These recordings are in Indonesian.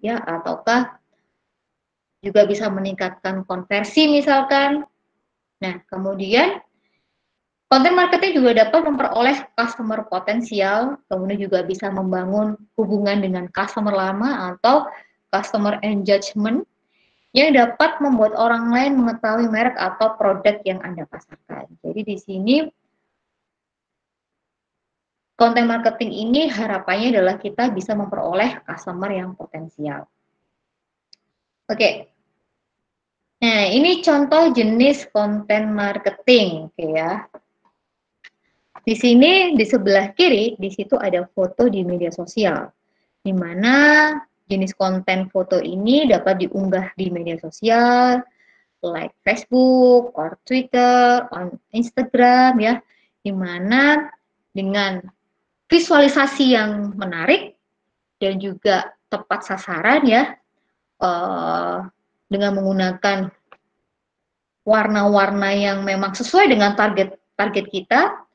ya, ataukah juga bisa meningkatkan konversi misalkan. Nah, kemudian content marketing juga dapat memperoleh customer potensial, kemudian juga bisa membangun hubungan dengan customer lama atau customer engagement yang dapat membuat orang lain mengetahui merek atau produk yang Anda pasarkan. Jadi di sini content marketing ini harapannya adalah kita bisa memperoleh customer yang potensial. Oke. Nah, ini contoh jenis content marketing, oke ya. Di sini di sebelah kiri, di situ ada foto di media sosial, di mana jenis konten foto ini dapat diunggah di media sosial, like Facebook, or Twitter, on Instagram ya, di mana dengan visualisasi yang menarik dan juga tepat sasaran ya, dengan menggunakan warna-warna yang memang sesuai dengan target kita,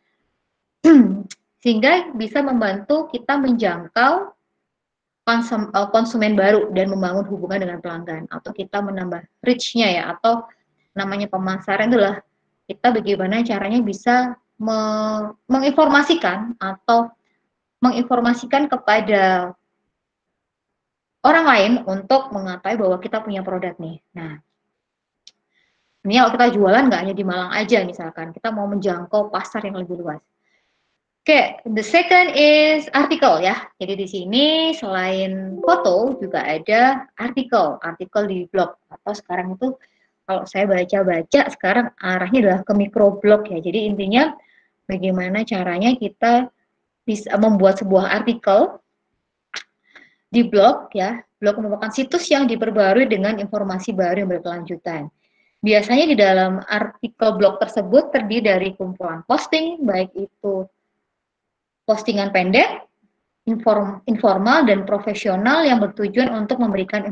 sehingga bisa membantu kita menjangkau konsumen baru dan membangun hubungan dengan pelanggan, atau kita menambah reach-nya ya, atau namanya pemasaran adalah kita bagaimana caranya bisa menginformasikan atau menginformasikan kepada orang lain untuk mengetahui bahwa kita punya produk nih. Nah, ini kalau kita jualan nggak hanya di Malang aja misalkan, kita mau menjangkau pasar yang lebih luas. Oke, the second is artikel ya. Jadi di sini selain foto juga ada artikel di blog, atau sekarang itu kalau saya baca-baca sekarang arahnya adalah ke microblog ya. Jadi intinya bagaimana caranya kita bisa membuat sebuah artikel di blog ya. Blog merupakan situs yang diperbarui dengan informasi baru yang berkelanjutan. Biasanya di dalam artikel blog tersebut terdiri dari kumpulan posting, baik itu postingan pendek, informal, dan profesional yang bertujuan untuk memberikan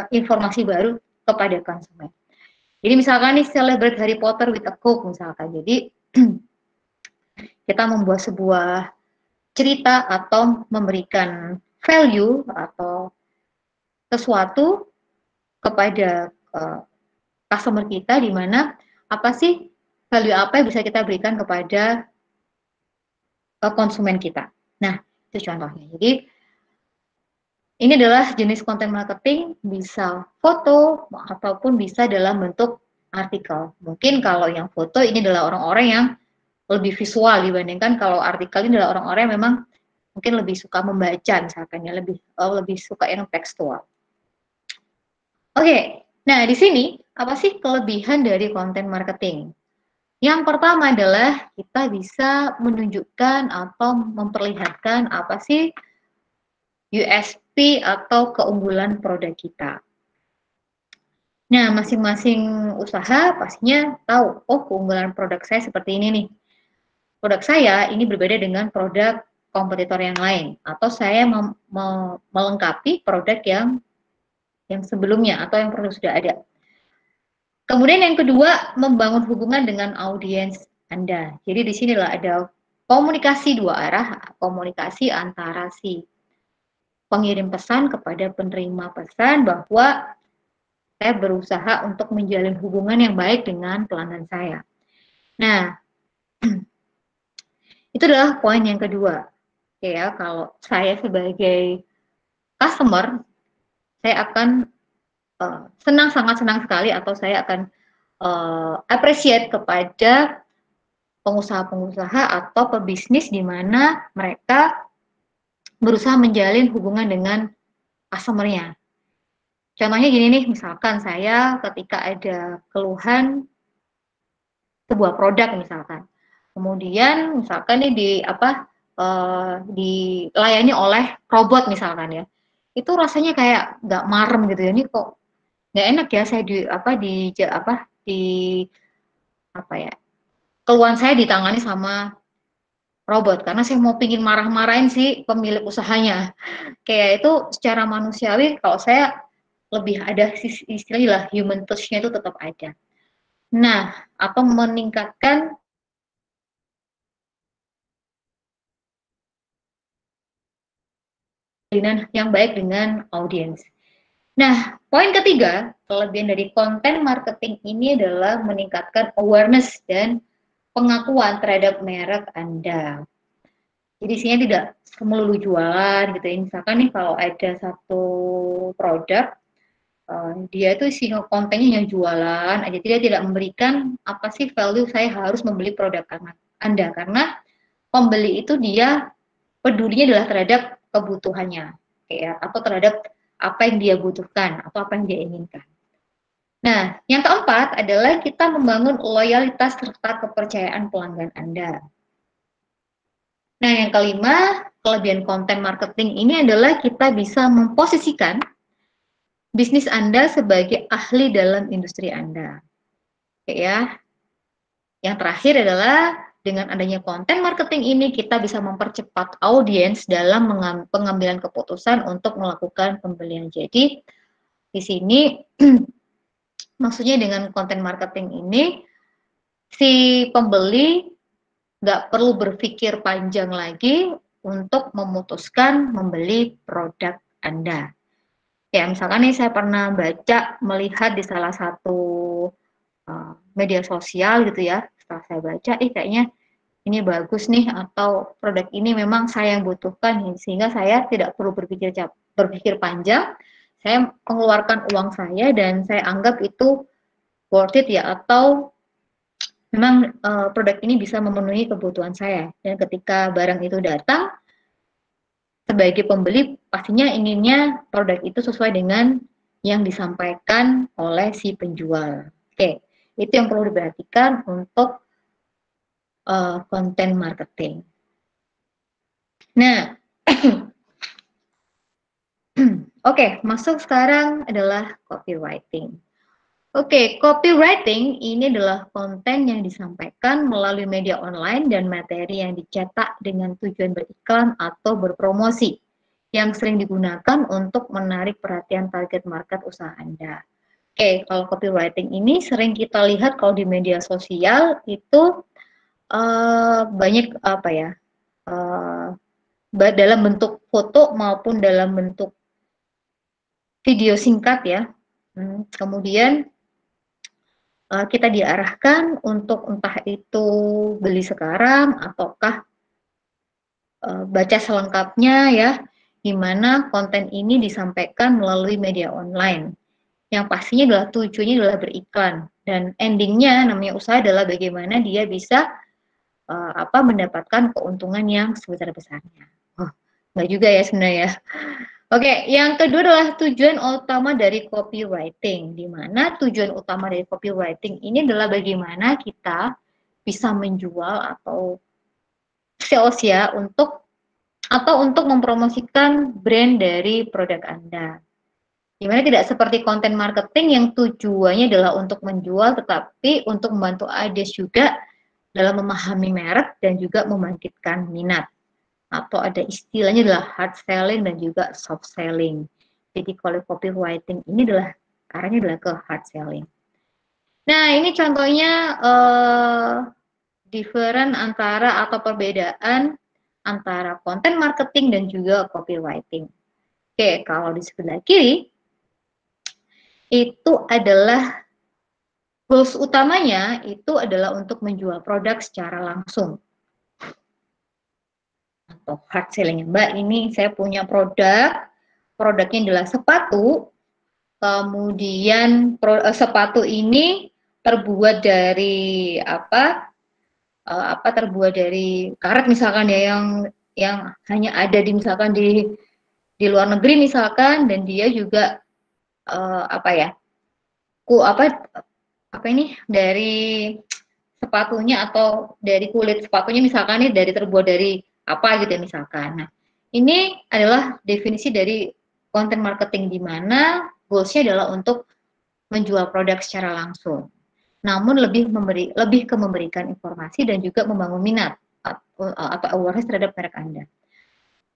informasi baru kepada konsumen. Jadi misalkan nih celebrate Harry Potter with a Coke misalkan. Jadi kita membuat sebuah cerita atau memberikan value atau sesuatu kepada customer kita, di mana apa sih value apa yang bisa kita berikan kepada konsumen kita. Nah, itu contohnya. Jadi ini adalah jenis konten marketing, bisa foto ataupun bisa dalam bentuk artikel. Mungkin kalau yang foto ini adalah orang-orang yang lebih visual dibandingkan kalau artikel ini adalah orang-orang yang memang mungkin lebih suka membaca misalkan ya, lebih suka yang tekstual. Oke, nah di sini apa sih kelebihan dari konten marketing? Yang pertama adalah kita bisa menunjukkan atau memperlihatkan apa sih USP atau keunggulan produk kita. Nah, masing-masing usaha pastinya tahu, oh keunggulan produk saya seperti ini nih. Produk saya ini berbeda dengan produk kompetitor yang lain, atau saya melengkapi produk yang sebelumnya atau yang produk sudah ada. Kemudian yang kedua, membangun hubungan dengan audiens Anda. Jadi di sinilah ada komunikasi dua arah, komunikasi antara si pengirim pesan kepada penerima pesan bahwa saya berusaha untuk menjalin hubungan yang baik dengan pelanggan saya. Nah, itu adalah poin yang kedua. Oke ya, kalau saya sebagai customer, saya akan sangat senang sekali, atau saya akan appreciate kepada pengusaha-pengusaha atau pebisnis di mana mereka berusaha menjalin hubungan dengan customer-nya. Contohnya gini nih, misalkan saya ketika ada keluhan sebuah produk misalkan, kemudian misalkan nih dilayani oleh robot misalkan ya, itu rasanya kayak nggak marem gitu ya, ini kok nggak enak ya saya keluhan saya ditangani sama robot, karena saya mau pingin marah-marahin si pemilik usahanya. Kayak itu secara manusiawi kalau saya lebih ada istilah human touch-nya itu tetap ada. Nah, atau meningkatkan yang baik dengan audiens. Nah, poin ketiga, kelebihan dari konten marketing ini adalah meningkatkan awareness dan pengakuan terhadap merek Anda. Jadi isinya tidak melulu jualan gitu ya. Misalkan nih kalau ada satu produk, dia itu isi kontennya yang jualan aja, dia tidak memberikan apa sih value saya harus membeli produk Anda, karena pembeli itu dia pedulinya adalah terhadap kebutuhannya, ya, atau terhadap apa yang dia butuhkan atau apa yang dia inginkan. Nah, yang keempat adalah kita membangun loyalitas serta kepercayaan pelanggan Anda. Nah, yang kelima, kelebihan konten marketing ini adalah kita bisa memposisikan bisnis Anda sebagai ahli dalam industri Anda. Oke ya. Yang terakhir adalah dengan adanya konten marketing ini kita bisa mempercepat audiens dalam pengambilan keputusan untuk melakukan pembelian. Jadi di sini maksudnya dengan konten marketing ini si pembeli nggak perlu berpikir panjang lagi untuk memutuskan membeli produk Anda. Ya, misalkan nih saya pernah melihat di salah satu media sosial gitu ya, setelah saya baca, kayaknya ini bagus nih, atau produk ini memang saya yang butuhkan, sehingga saya tidak perlu berpikir panjang, saya mengeluarkan uang saya dan saya anggap itu worth it ya, atau memang produk ini bisa memenuhi kebutuhan saya. Dan ketika barang itu datang, sebagai pembeli pastinya inginnya produk itu sesuai dengan yang disampaikan oleh si penjual. Oke, itu yang perlu diperhatikan untuk konten marketing. Nah, oke, masuk sekarang adalah copywriting. Oke, copywriting ini adalah konten yang disampaikan melalui media online dan materi yang dicetak dengan tujuan beriklan atau berpromosi, yang sering digunakan untuk menarik perhatian target market usaha Anda. Oke, kalau copywriting ini sering kita lihat kalau di media sosial itu banyak apa ya, dalam bentuk foto maupun dalam bentuk video singkat ya. Kemudian kita diarahkan untuk entah itu beli sekarang ataukah baca selengkapnya ya, di mana konten ini disampaikan melalui media online. Yang pastinya adalah tujuannya adalah beriklan, dan endingnya namanya usaha adalah bagaimana dia bisa mendapatkan keuntungan yang sebesar-besarnya. Oh, enggak juga ya sebenarnya. Oke, yang kedua adalah tujuan utama dari copywriting, di mana tujuan utama dari copywriting ini adalah bagaimana kita bisa menjual atau sales ya untuk mempromosikan brand dari produk Anda. Dimana tidak seperti konten marketing yang tujuannya adalah untuk menjual, tetapi untuk membantu audiens juga dalam memahami merek dan juga membangkitkan minat. Atau ada istilahnya adalah hard selling dan juga soft selling. Jadi kalau copywriting ini adalah arahnya adalah ke hard selling. Nah, ini contohnya different antara atau perbedaan antara konten marketing dan juga copywriting. Oke, kalau di sebelah kiri itu adalah goals utamanya itu adalah untuk menjual produk secara langsung. Atau hard selling. Mbak, ini saya punya produknya adalah sepatu, kemudian sepatu ini terbuat dari terbuat dari karet misalkan ya, yang hanya ada di misalkan di luar negeri misalkan, dan dia juga dari sepatunya atau dari kulit sepatunya misalkan ini terbuat dari apa gitu ya misalkan. Nah, ini adalah definisi dari content marketing, di mana goals-nya adalah untuk menjual produk secara langsung. Namun lebih ke memberikan informasi dan juga membangun minat atau awareness terhadap merek Anda.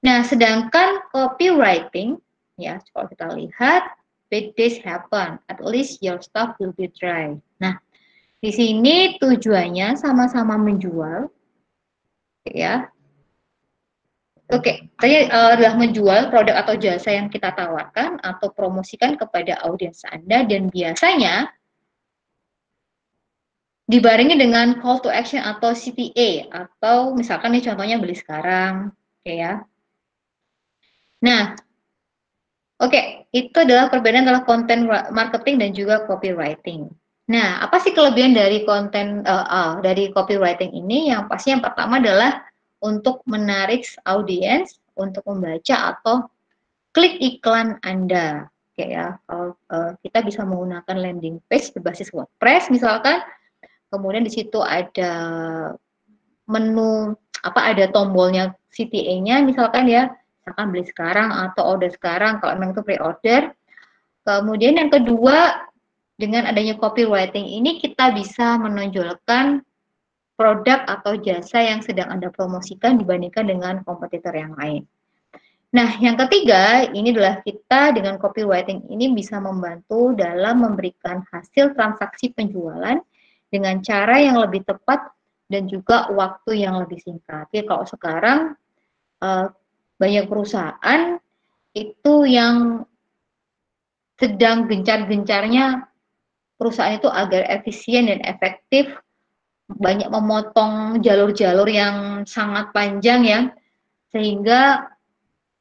Nah, sedangkan copywriting ya, kalau kita lihat, bad days happen, at least your stuff will be dry. Nah, di sini tujuannya sama-sama menjual, ya. Oke, tadi adalah menjual produk atau jasa yang kita tawarkan atau promosikan kepada audiens Anda, dan biasanya dibarengi dengan call to action atau CTA, atau misalkan nih contohnya beli sekarang, oke ya. Nah, oke, itu adalah perbedaan antara konten marketing dan juga copywriting. Nah, apa sih kelebihan dari konten dari copywriting ini? Yang pasti yang pertama adalah untuk menarik audiens untuk membaca atau klik iklan Anda. Oke ya, kalau kita bisa menggunakan landing page berbasis WordPress misalkan, kemudian di situ ada menu ada tombolnya CTA-nya misalkan ya, misalkan beli sekarang atau order sekarang kalau memang itu pre-order. Kemudian yang kedua, dengan adanya copywriting ini kita bisa menonjolkan produk atau jasa yang sedang Anda promosikan dibandingkan dengan kompetitor yang lain. Nah, yang ketiga, ini adalah kita dengan copywriting ini bisa membantu dalam memberikan hasil transaksi penjualan dengan cara yang lebih tepat dan juga waktu yang lebih singkat. Jadi kalau sekarang banyak perusahaan itu yang sedang gencar-gencarnya perusahaan itu agar efisien dan efektif, banyak memotong jalur-jalur yang sangat panjang ya, sehingga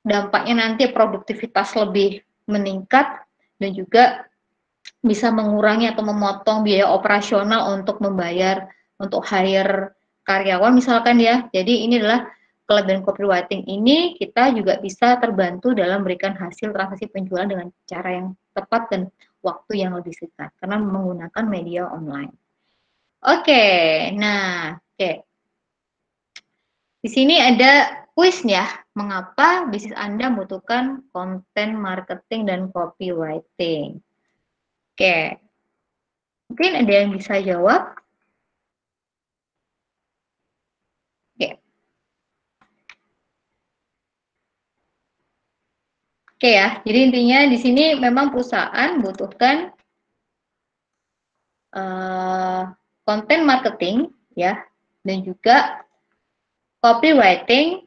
dampaknya nanti produktivitas lebih meningkat dan juga bisa mengurangi atau memotong biaya operasional untuk membayar, untuk hire karyawan misalkan ya. Jadi ini adalah kelebihan copywriting ini, kita juga bisa terbantu dalam memberikan hasil transaksi penjualan dengan cara yang tepat dan waktu yang lebih singkat karena menggunakan media online. Oke, nah, oke. Di sini ada kuis ya, mengapa bisnis Anda membutuhkan konten marketing dan copywriting. Oke, mungkin ada yang bisa jawab? Oke. Oke ya, jadi intinya di sini memang perusahaan membutuhkan konten marketing ya, dan juga copywriting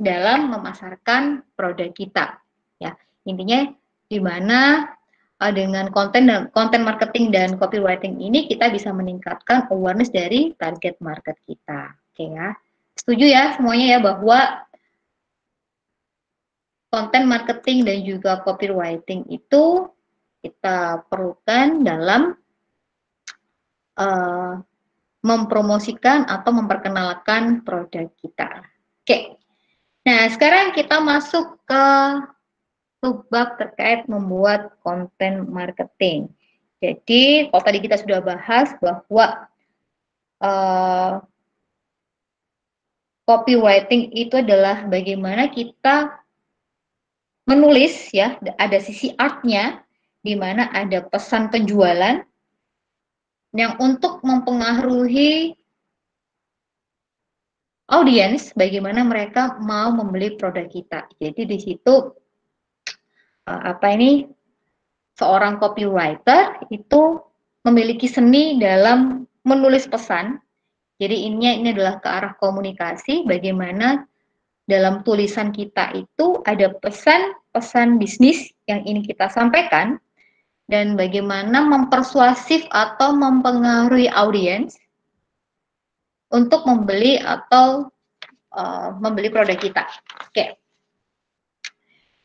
dalam memasarkan produk kita. Ya, intinya di mana dengan konten marketing dan copywriting ini kita bisa meningkatkan awareness dari target market kita. Oke ya. Setuju ya semuanya ya bahwa konten marketing dan juga copywriting itu kita perlukan dalam mempromosikan atau memperkenalkan produk kita. Oke. Nah, sekarang kita masuk ke subbab terkait membuat konten marketing. Jadi, kalau tadi kita sudah bahas bahwa copywriting itu adalah bagaimana kita menulis ya, ada sisi artnya, di mana ada pesan penjualan yang untuk mempengaruhi audiens, bagaimana mereka mau membeli produk kita. Jadi di situ seorang copywriter itu memiliki seni dalam menulis pesan. Jadi ini adalah ke arah komunikasi, bagaimana dalam tulisan kita itu ada pesan bisnis yang ingin kita sampaikan, dan bagaimana mempersuasif atau mempengaruhi audiens untuk membeli atau membeli produk kita. Oke.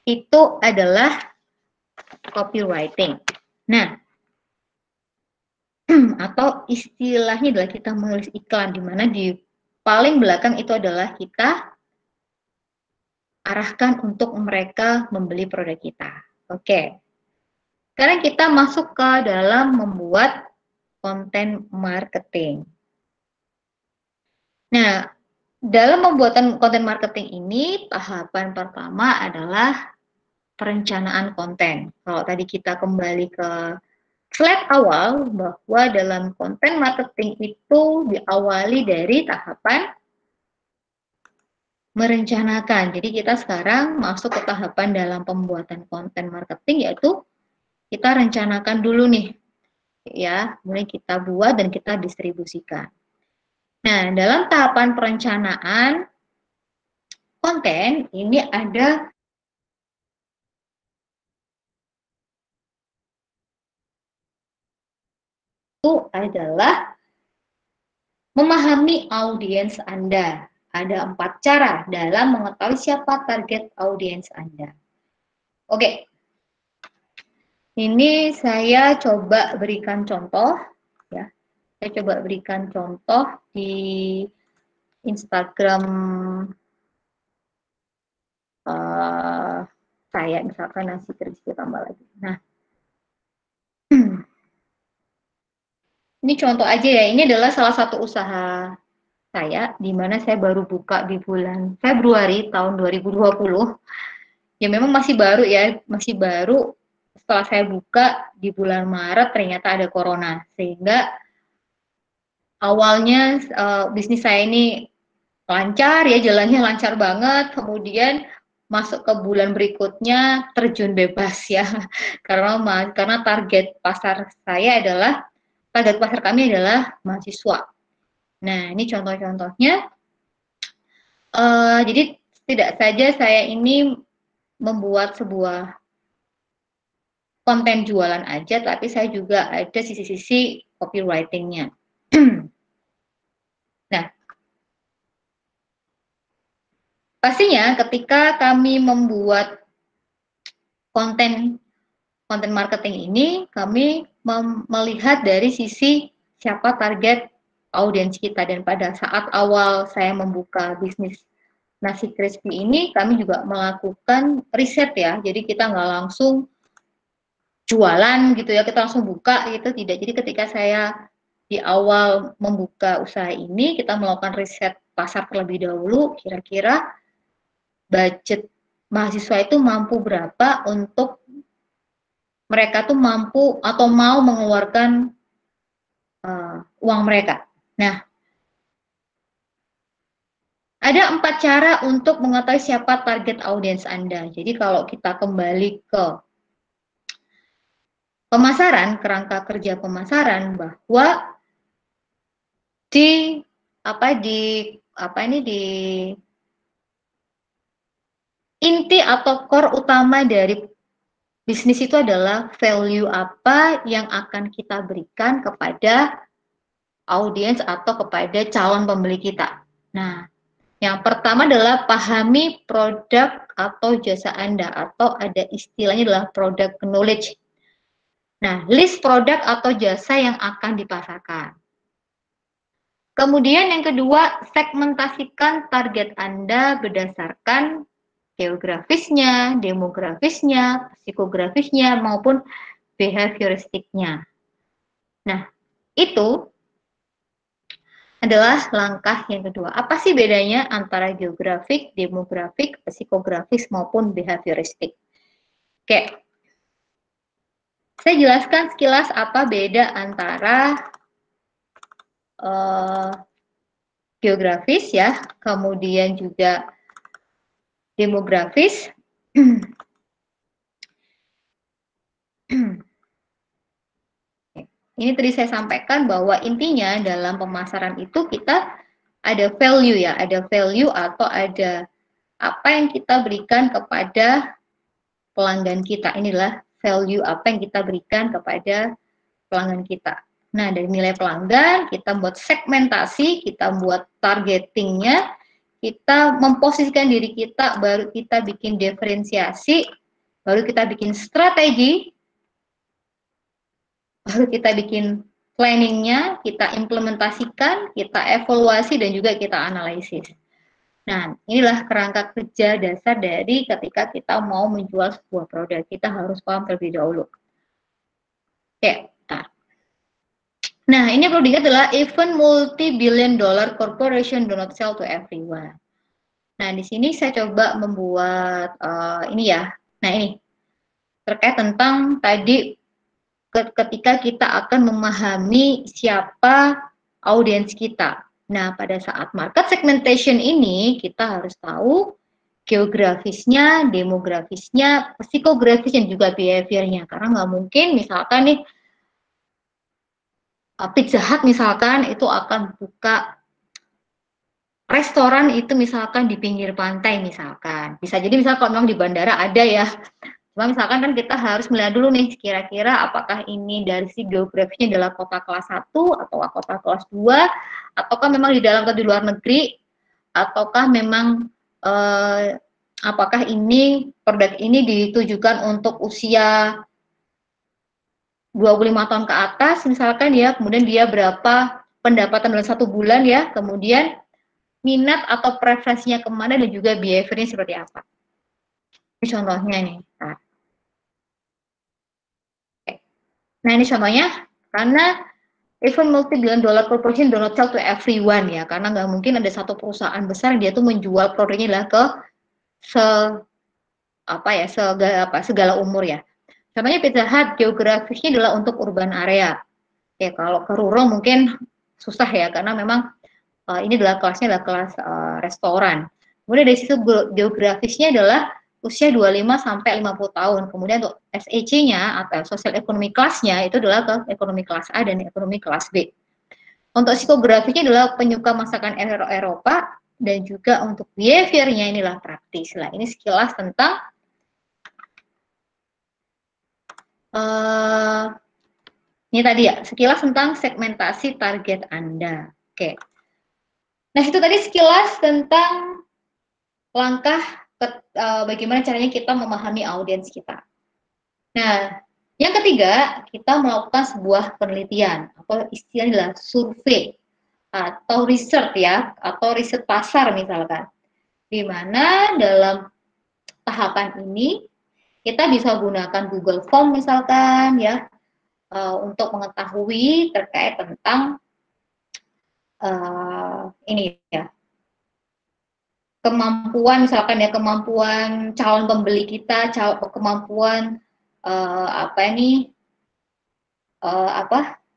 Itu adalah copywriting. Nah, atau istilahnya adalah kita menulis iklan, di mana di paling belakang itu adalah kita arahkan untuk mereka membeli produk kita. Oke. Sekarang kita masuk ke dalam membuat konten marketing. Nah, dalam pembuatan konten marketing ini, tahapan pertama adalah perencanaan konten. Kalau tadi kita kembali ke slide awal, bahwa dalam konten marketing itu diawali dari tahapan merencanakan. Jadi kita sekarang masuk ke tahapan dalam pembuatan konten marketing, yaitu kita rencanakan dulu nih, ya, kemudian kita buat dan kita distribusikan. Nah, dalam tahapan perencanaan, konten ini ada itu adalah memahami audiens Anda. Ada 4 cara dalam mengetahui siapa target audiens Anda. Oke, ini saya coba berikan contoh, ya. Saya coba berikan contoh di Instagram saya, misalkan nasi crispy tambah lagi. Nah, ini contoh aja ya. Ini adalah salah satu usaha saya, di mana saya baru buka di bulan Februari tahun 2020. Ya memang masih baru ya, masih baru. Setelah saya buka di bulan Maret ternyata ada corona, sehingga awalnya bisnis saya ini lancar ya, jalannya lancar banget, kemudian masuk ke bulan berikutnya terjun bebas ya, karena target pasar saya adalah, target pasar kami adalah mahasiswa. Nah, ini contoh-contohnya. Jadi tidak saja saya ini membuat sebuah konten jualan aja, tapi saya juga ada sisi-sisi copywriting-nya. Nah, pastinya ketika kami membuat konten marketing ini, kami melihat dari sisi siapa target audiens kita. Dan pada saat awal saya membuka bisnis nasi crispy ini, kami juga melakukan riset ya. Jadi kita nggak langsung jualan gitu ya, kita langsung buka gitu, tidak. Jadi ketika saya di awal membuka usaha ini, kita melakukan riset pasar terlebih dahulu, kira-kira budget mahasiswa itu mampu berapa untuk mereka tuh mampu atau mau mengeluarkan uang mereka. Nah, ada 4 cara untuk mengetahui siapa target audiens Anda. Jadi kalau kita kembali ke pemasaran, kerangka kerja pemasaran, bahwa di inti atau core utama dari bisnis itu adalah value apa yang akan kita berikan kepada audiens atau kepada calon pembeli kita. Nah, yang pertama adalah pahami produk atau jasa Anda, atau ada istilahnya adalah product knowledge. Nah, list produk atau jasa yang akan dipasarkan. Kemudian yang kedua, segmentasikan target Anda berdasarkan geografisnya, demografisnya, psikografisnya, maupun behavioristiknya. Nah, itu adalah langkah yang kedua. Apa sih bedanya antara geografik, demografik, psikografis, maupun behavioristik? Oke, saya jelaskan sekilas apa beda antara geografis ya, kemudian juga demografis. Ini tadi saya sampaikan bahwa intinya dalam pemasaran itu kita ada value ya, ada value atau ada apa yang kita berikan kepada pelanggan kita. Inilah value apa yang kita berikan kepada pelanggan kita. Nah, dari nilai pelanggan, kita buat segmentasi, kita buat targetingnya, kita memposisikan diri kita, baru kita bikin diferensiasi, baru kita bikin strategi, baru kita bikin planningnya, kita implementasikan, kita evaluasi, dan juga kita analisis. Nah, inilah kerangka kerja dasar dari ketika kita mau menjual sebuah produk. Kita harus paham terlebih dahulu. Oke, nah ini perlu diingat adalah even multi-billion dollar corporation do not sell to everyone. Nah, di sini saya coba membuat ini ya. Nah, ini terkait tentang tadi ketika kita akan memahami siapa audiens kita. Nah, pada saat market segmentation ini, kita harus tahu geografisnya, demografisnya, psikografisnya, juga behaviornya. Karena nggak mungkin misalkan nih, Pizza Hut misalkan itu akan buka restoran itu misalkan di pinggir pantai misalkan. Bisa jadi misalkan kalau memang di bandara ada ya. Cuma misalkan kan kita harus melihat dulu nih kira-kira apakah ini dari si geografisnya adalah kota kelas 1 atau kota kelas 2 ataukah memang di dalam atau di luar negeri ataukah memang apakah ini produk ini ditujukan untuk usia 25 tahun ke atas misalkan ya, kemudian dia berapa pendapatan dalam 1 bulan ya, kemudian minat atau preferensinya kemana dan juga behaviornya seperti apa. Ini contohnya nih. Nah ini contohnya, karena even multi-billion dollar corporation do not sell to everyone ya, karena nggak mungkin ada satu perusahaan besar yang dia tuh menjual produknya lah ke segala umur ya. Contohnya Pizza Hut geografisnya adalah untuk urban area. Ya kalau ke rural mungkin susah ya karena memang ini adalah kelasnya adalah kelas restoran. Kemudian dari situ geografisnya adalah usia 25 sampai 50 tahun. Kemudian untuk SEC-nya atau social economy class-nya itu adalah ke ekonomi kelas A dan ekonomi kelas B. Untuk psikografinya adalah penyuka masakan Eropa dan juga untuk behavior-nya inilah praktis. Nah, ini sekilas tentang ini tadi ya, sekilas tentang segmentasi target Anda. Oke. Nah, itu tadi sekilas tentang langkah bagaimana caranya kita memahami audiens kita. Nah, yang ketiga, kita melakukan sebuah penelitian atau istilahnya adalah survei atau riset ya, atau riset pasar misalkan. Di mana dalam tahapan ini kita bisa gunakan Google Form misalkan ya untuk mengetahui terkait tentang ini ya kemampuan misalkan ya kemampuan calon pembeli kita, kemampuan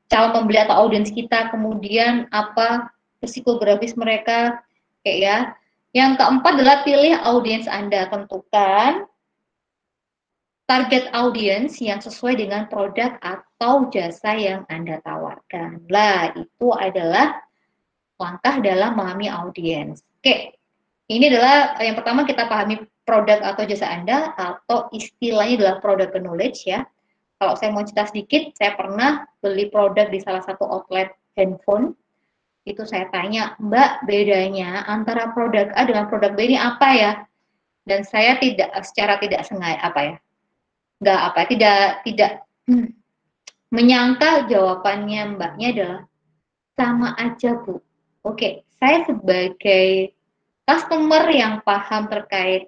calon pembeli atau audiens kita, kemudian apa psikografis mereka kayak ya. Yang keempat adalah pilih audiens Anda, tentukan target audiens yang sesuai dengan produk atau jasa yang Anda tawarkan. Lah, itu adalah langkah dalam memahami audiens. Oke, ini adalah yang pertama kita pahami produk atau jasa Anda atau istilahnya adalah product knowledge ya. Kalau saya mau cerita sedikit, saya pernah beli produk di salah satu outlet handphone. Itu saya tanya, Mbak, bedanya antara produk A dengan produk B ini apa ya? Dan saya secara tidak sengaja tidak menyangka jawabannya Mbaknya adalah sama aja Bu. Oke, saya sebagai customer yang paham terkait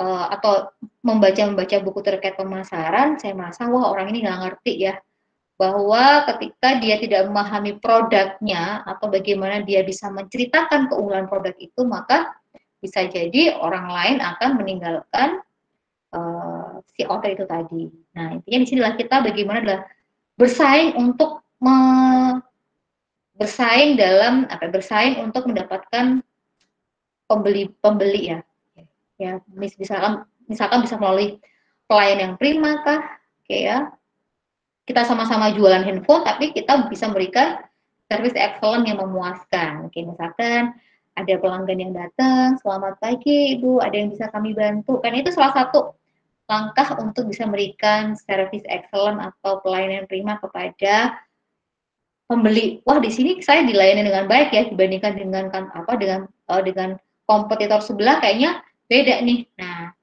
atau membaca buku terkait pemasaran, saya merasa wah orang ini nggak ngerti ya bahwa ketika dia tidak memahami produknya atau bagaimana dia bisa menceritakan keunggulan produk itu, maka bisa jadi orang lain akan meninggalkan si outlet itu tadi. Nah intinya di sinilah kita bagaimana adalah bersaing untuk bersaing untuk mendapatkan pembeli ya. Ya, misalkan bisa melalui pelayan yang prima kah, kayak ya. Kita sama-sama jualan handphone, tapi kita bisa memberikan service excellent yang memuaskan. Oke, misalkan ada pelanggan yang datang, selamat pagi Ibu, ada yang bisa kami bantu. Kan itu salah satu langkah untuk bisa memberikan service excellent atau pelayanan prima kepada pembeli. Wah, di sini saya dilayani dengan baik ya dibandingkan dengan kompetitor sebelah kayaknya beda nih. Nah,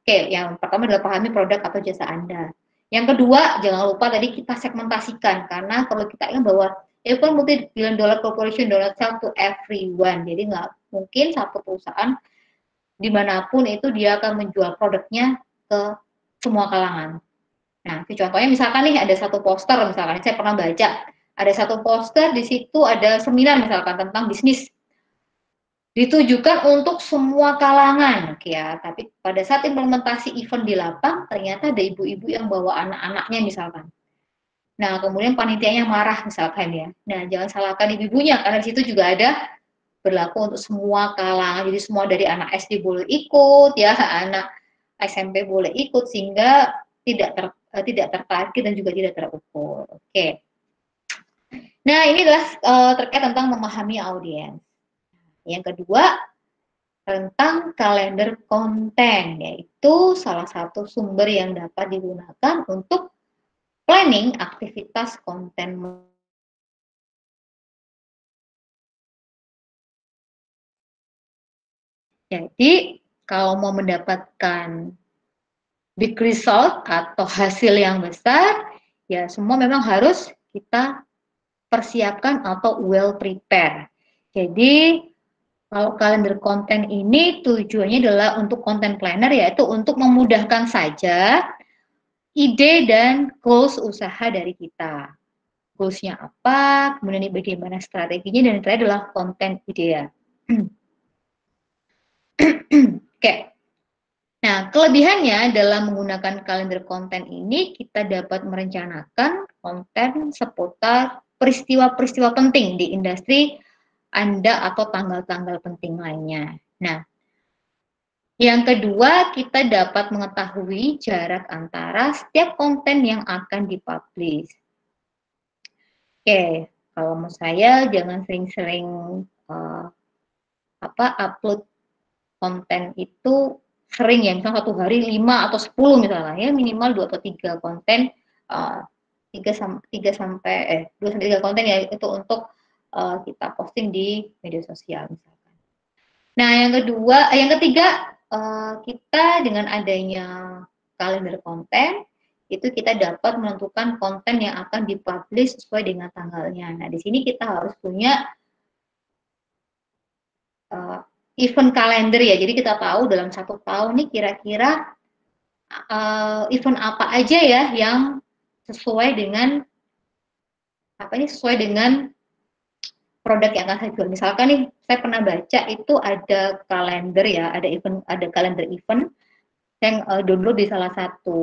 yang pertama adalah pahami produk atau jasa Anda. Yang kedua, jangan lupa tadi kita segmentasikan karena perlu kita ingat bahwa itu kan multi-billion dollar corporation don't sell to everyone. Jadi nggak mungkin satu perusahaan dimanapun itu dia akan menjual produknya ke semua kalangan. Nah, contohnya misalkan nih ada satu poster misalkan saya pernah baca ada satu poster di situ ada seminar misalkan tentang bisnis ditujukan untuk semua kalangan, ya. Tapi pada saat implementasi event di lapang, ternyata ada ibu-ibu yang bawa anak-anaknya misalkan. Nah, kemudian panitianya marah misalkan ya. Nah, jangan salahkan ibu-ibunya, karena di situ juga ada berlaku untuk semua kalangan. Jadi semua dari anak SD boleh ikut, ya, anak SMP boleh ikut, sehingga tidak tertarget dan juga tidak terukur. Oke. Nah, ini adalah terkait tentang memahami audiens. Yang kedua, tentang kalender konten, yaitu salah satu sumber yang dapat digunakan untuk planning aktivitas konten. Jadi, kalau mau mendapatkan big result atau hasil yang besar, ya semua memang harus kita persiapkan atau well prepare. Jadi, kalau kalender konten ini tujuannya adalah untuk content planner, yaitu untuk memudahkan saja ide dan goals usaha dari kita. Goals-nya apa, kemudian bagaimana strateginya, dan yang terakhir adalah konten idea. Oke. Nah, kelebihannya dalam menggunakan kalender konten ini, kita dapat merencanakan konten seputar peristiwa-peristiwa penting di industri Anda atau tanggal-tanggal penting lainnya. Nah, yang kedua, kita dapat mengetahui jarak antara setiap konten yang akan dipublish. Oke, kalau mau saya jangan sering-sering upload konten itu sering ya, misalnya satu hari 5 atau 10 misalnya, ya minimal 2 atau 3 konten, 2 sampai 3 konten ya itu untuk kita posting di media sosial misalkan. Nah, yang ketiga, kita dengan adanya kalender konten, itu kita dapat menentukan konten yang akan dipublish sesuai dengan tanggalnya. Nah, di sini kita harus punya event kalender ya, jadi kita tahu dalam 1 tahun nih kira-kira event apa aja ya yang sesuai dengan produk yang akan saya jual. Misalkan nih, saya pernah baca itu ada kalender ya, ada kalender event yang download di salah satu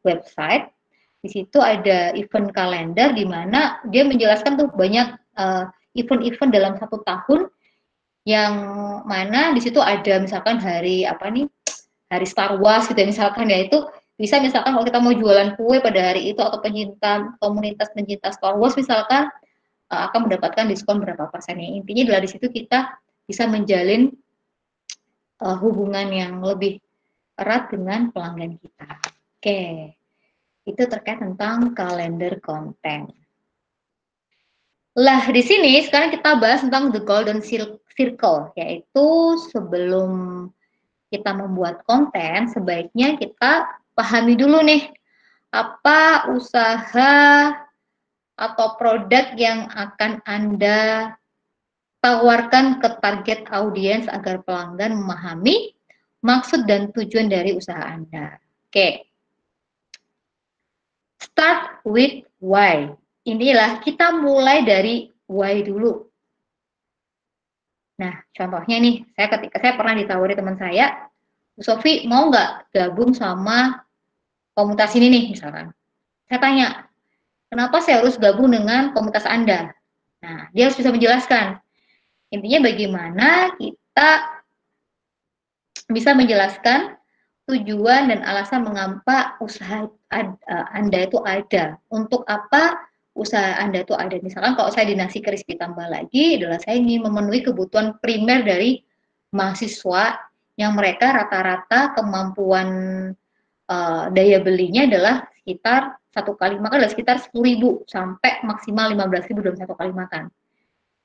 website. Di situ ada event kalender di mana dia menjelaskan tuh banyak event-event dalam 1 tahun, yang mana di situ ada misalkan hari Star Wars gitu ya, misalkan ya, itu bisa misalkan kalau kita mau jualan kue pada hari itu atau komunitas pencinta Star Wars misalkan akan mendapatkan diskon berapa persennya. Intinya adalah di situ kita bisa menjalin hubungan yang lebih erat dengan pelanggan kita. Oke, itu terkait tentang kalender konten. Lah, di sini sekarang kita bahas tentang the golden circle, yaitu sebelum kita membuat konten, sebaiknya kita pahami dulu nih, apa usaha atau produk yang akan Anda tawarkan ke target audiens agar pelanggan memahami maksud dan tujuan dari usaha Anda. Oke. Start with why. Inilah kita mulai dari why dulu. Nah, contohnya nih, ketika saya pernah ditawari teman saya, Bu Sofi mau nggak gabung sama komunitas ini nih misalkan. Saya tanya, kenapa saya harus gabung dengan komunitas Anda? Nah, dia harus bisa menjelaskan. Intinya bagaimana kita bisa menjelaskan tujuan dan alasan mengapa usaha Anda itu ada. Untuk apa usaha Anda itu ada. Misalkan kalau saya di Nasi Crispy tambah lagi adalah saya ingin memenuhi kebutuhan primer dari mahasiswa yang mereka rata-rata kemampuan daya belinya adalah sekitar satu kali makan adalah sekitar 10.000 sampai maksimal 15.000 dalam satu kali makan.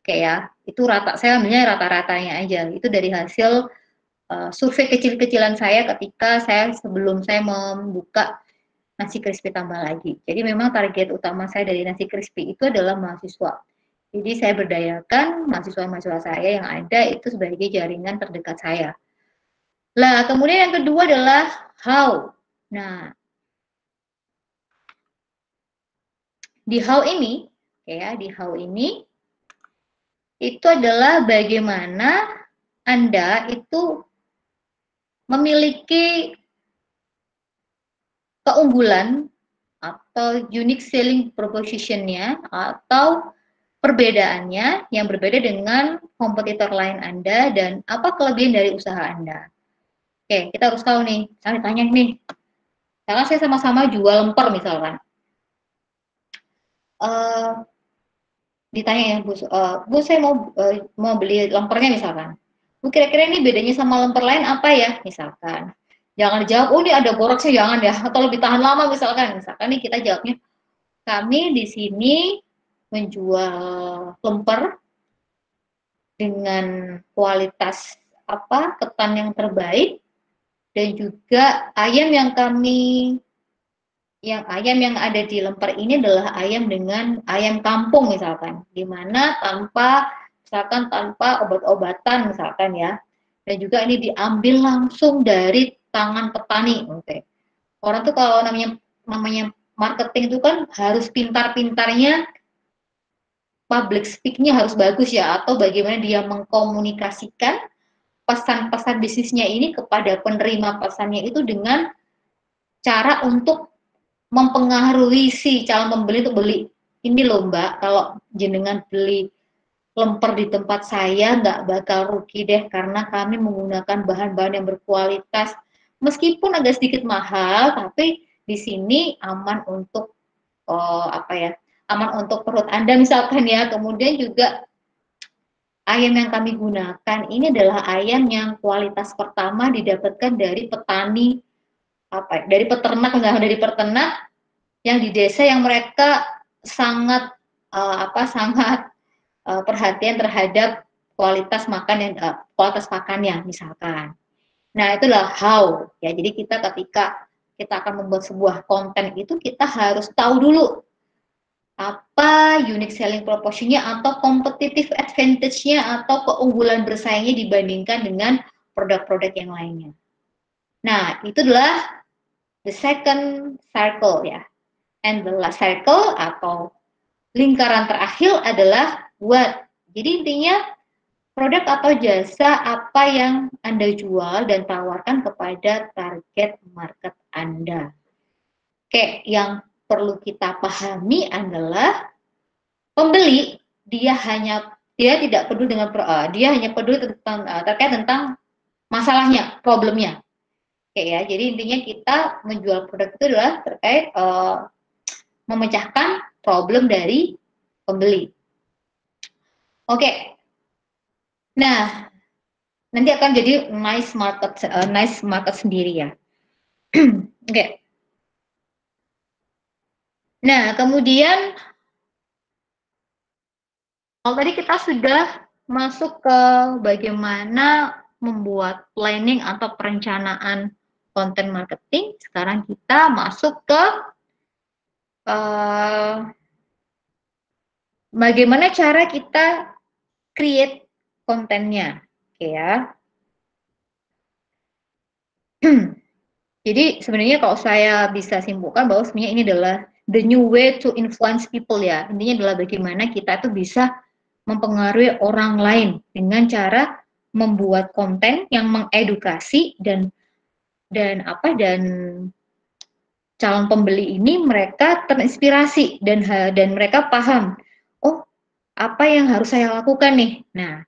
Oke ya, itu saya ambilnya rata-ratanya aja. Itu dari hasil survei kecil-kecilan saya ketika sebelum saya membuka Nasi Crispy tambah lagi. Jadi memang target utama saya dari Nasi Crispy itu adalah mahasiswa. Jadi saya berdayakan mahasiswa-mahasiswa saya yang ada itu sebagai jaringan terdekat saya. Lah, kemudian yang kedua adalah how. Nah, di how ini itu adalah bagaimana Anda itu memiliki keunggulan atau unique selling proposition-nya atau perbedaannya yang berbeda dengan kompetitor lain Anda dan apa kelebihan dari usaha Anda. Oke, kita harus tahu nih, misalnya ditanya nih, misalkan saya sama-sama jual lemper misalkan. ditanya ya, Bu saya mau beli lempernya misalkan. Bu kira-kira ini bedanya sama lemper lain apa ya? Misalkan. Jangan dijawab, oh ini ada boraksnya, jangan ya, atau lebih tahan lama misalkan. Misalkan nih kita jawabnya, kami di sini menjual lemper dengan kualitas apa ketan yang terbaik dan juga ayam yang ada di lemper ini adalah ayam dengan ayam kampung misalkan, di mana tanpa obat-obatan misalkan ya, dan juga ini diambil langsung dari tangan petani. Oke. Orang tuh kalau namanya marketing itu kan harus pintar-pintarnya, public speak-nya harus bagus ya, atau bagaimana dia mengkomunikasikan pesan-pesan bisnisnya ini kepada penerima pesannya itu dengan cara untuk mempengaruhi si calon pembeli untuk beli. Ini loh Mbak, kalau jenengan beli lemper di tempat saya nggak bakal rugi deh karena kami menggunakan bahan-bahan yang berkualitas. Meskipun agak sedikit mahal, tapi di sini aman untuk aman untuk perut Anda misalkan ya. Kemudian juga ayam yang kami gunakan ini adalah ayam yang kualitas pertama didapatkan dari petani dari peternak, misalnya dari peternak yang di desa yang mereka sangat sangat perhatian terhadap kualitas pakannya misalkan. Nah, itulah how ya. Jadi kita ketika kita akan membuat sebuah konten itu kita harus tahu dulu apa unique selling proposition-nya atau competitive advantage-nya atau keunggulan bersaingnya dibandingkan dengan produk-produk yang lainnya. Nah, itu adalah the second circle ya. And the last circle atau lingkaran terakhir adalah what. Jadi intinya produk atau jasa apa yang Anda jual dan tawarkan kepada target market Anda. Oke, yang perlu kita pahami adalah pembeli dia tidak peduli dengan dia hanya peduli tentang terkait tentang masalahnya, problemnya. Oke ya, jadi intinya kita menjual produk itu adalah terkait memecahkan problem dari pembeli. Oke. Nah, nanti akan jadi nice market sendiri ya. Oke. Nah, kemudian kalau tadi kita sudah masuk ke bagaimana membuat planning atau perencanaan konten marketing, sekarang kita masuk ke bagaimana cara kita create kontennya. Oke ya. Jadi sebenarnya kalau saya bisa simpulkan bahwa sebenarnya ini adalah the new way to influence people ya. Intinya adalah bagaimana kita tuh bisa mempengaruhi orang lain dengan cara membuat konten yang mengedukasi dan calon pembeli ini mereka terinspirasi dan mereka paham, oh apa yang harus saya lakukan nih. Nah,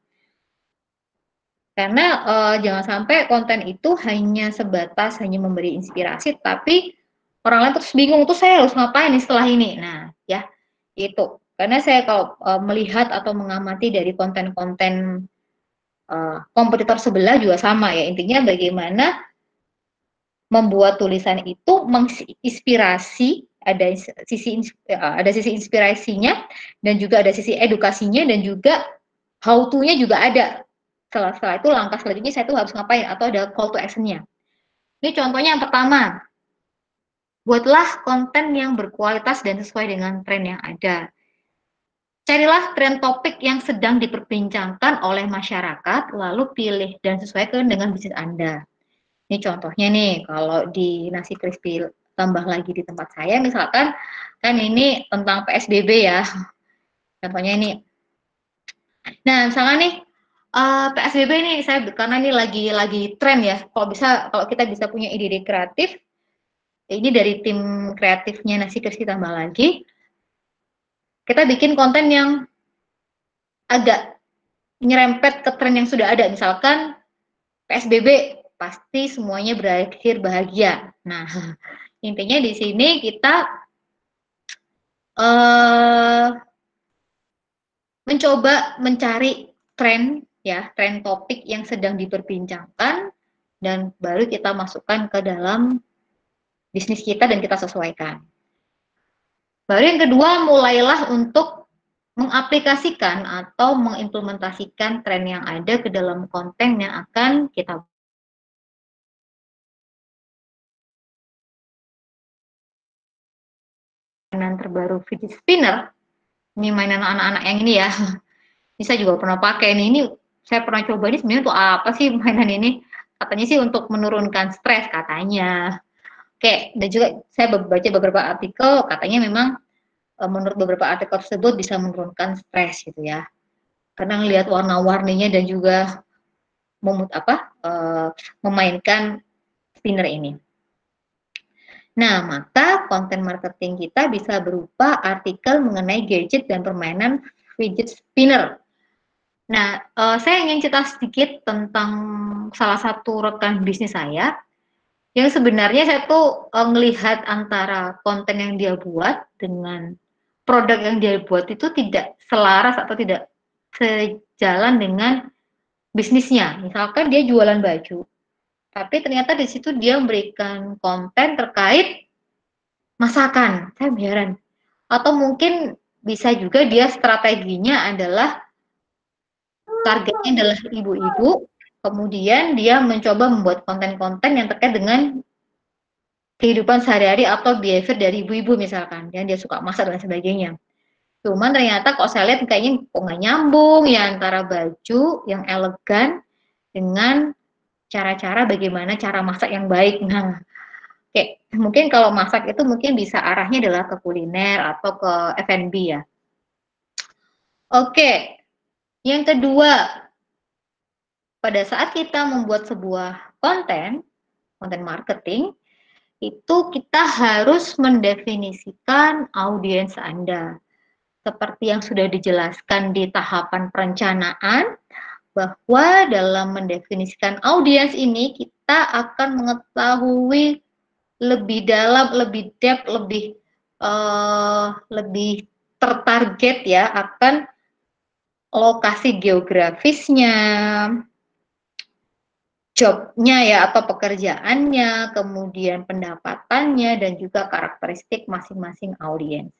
karena jangan sampai konten itu hanya sebatas hanya memberi inspirasi, tapi orang lain terus bingung, tuh saya harus ngapain nih setelah ini. Nah, ya itu. Karena saya kalau melihat atau mengamati dari konten-konten kompetitor sebelah juga sama ya. Intinya bagaimana membuat tulisan itu menginspirasi, ada sisi inspirasinya dan juga ada sisi edukasinya dan juga how to-nya juga ada. Setelah itu langkah selanjutnya saya tuh harus ngapain atau ada call to action-nya. Ini contohnya yang pertama, buatlah konten yang berkualitas dan sesuai dengan tren yang ada. Carilah tren topik yang sedang diperbincangkan oleh masyarakat, lalu pilih dan sesuaikan dengan bisnis Anda. Ini contohnya nih, kalau di Nasi Crispy tambah lagi di tempat saya, misalkan kan ini tentang PSBB ya. Contohnya ini. Nah, misalkan nih PSBB ini karena ini lagi tren ya. Kalau kita bisa punya ide-ide kreatif, ini dari tim kreatifnya Nasi Crispy tambah lagi. Kita bikin konten yang agak nyerempet ke tren yang sudah ada. Misalkan PSBB pasti semuanya berakhir bahagia. Nah, intinya di sini kita mencoba mencari tren ya, tren topik yang sedang diperbincangkan dan baru kita masukkan ke dalam bisnis kita dan kita sesuaikan. Baru yang kedua, mulailah untuk mengaplikasikan atau mengimplementasikan tren yang ada ke dalam konten yang akan kita mainan terbaru fidget spinner. Ini mainan anak-anak yang ini ya. Ini saya juga pernah pakai nih. Ini saya pernah coba, ini sebenarnya untuk apa sih mainan ini? Katanya sih untuk menurunkan stres katanya. Oke, dan juga saya baca beberapa artikel katanya memang menurut beberapa artikel tersebut bisa menurunkan stres gitu ya. Karena ngelihat warna-warninya dan juga memainkan spinner ini. Nah, maka konten marketing kita bisa berupa artikel mengenai gadget dan permainan fidget spinner. Nah, saya ingin cerita sedikit tentang salah satu rekan bisnis saya, yang sebenarnya saya tuh melihat antara konten yang dia buat dengan produk yang dia buat itu tidak selaras atau tidak sejalan dengan bisnisnya. Misalkan dia jualan baju, tapi ternyata di situ dia memberikan konten terkait masakan. Saya heran. Atau mungkin bisa juga dia strateginya adalah targetnya adalah ibu-ibu, kemudian dia mencoba membuat konten-konten yang terkait dengan kehidupan sehari-hari atau behavior dari ibu-ibu misalkan, yang dia suka masak dan sebagainya. Cuman ternyata kok saya lihat kayaknya kok nggak nyambung ya antara baju yang elegan dengan cara-cara bagaimana cara masak yang baik. Nah, kayak mungkin kalau masak itu mungkin bisa arahnya adalah ke kuliner atau ke F&B ya. Oke, yang kedua, pada saat kita membuat sebuah konten marketing, itu kita harus mendefinisikan audiens Anda. Seperti yang sudah dijelaskan di tahapan perencanaan, bahwa dalam mendefinisikan audiens ini, kita akan mengetahui lebih dalam, lebih depth, lebih tertarget ya akan lokasi geografisnya, jobnya ya atau pekerjaannya, kemudian pendapatannya dan juga karakteristik masing-masing audiens.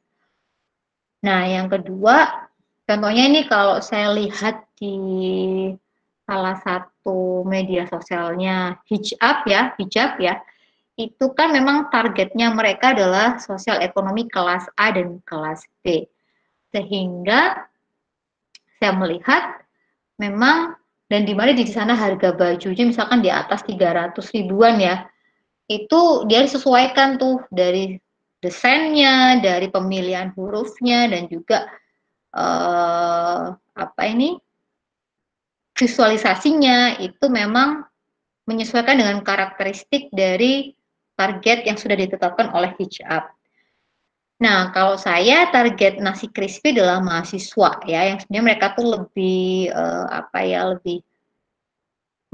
Nah, yang kedua, contohnya ini kalau saya lihat di salah satu media sosialnya hijab ya, itu kan memang targetnya mereka adalah sosial ekonomi kelas A dan kelas B. Sehingga saya melihat memang dan di mana di sana harga bajunya misalkan di atas 300 ribuan ya, itu dia disesuaikan tuh dari desainnya, dari pemilihan hurufnya dan juga visualisasinya itu memang menyesuaikan dengan karakteristik dari target yang sudah ditetapkan oleh hijab. Nah, kalau saya target nasi crispy adalah mahasiswa ya, yang sebenarnya mereka tuh lebih lebih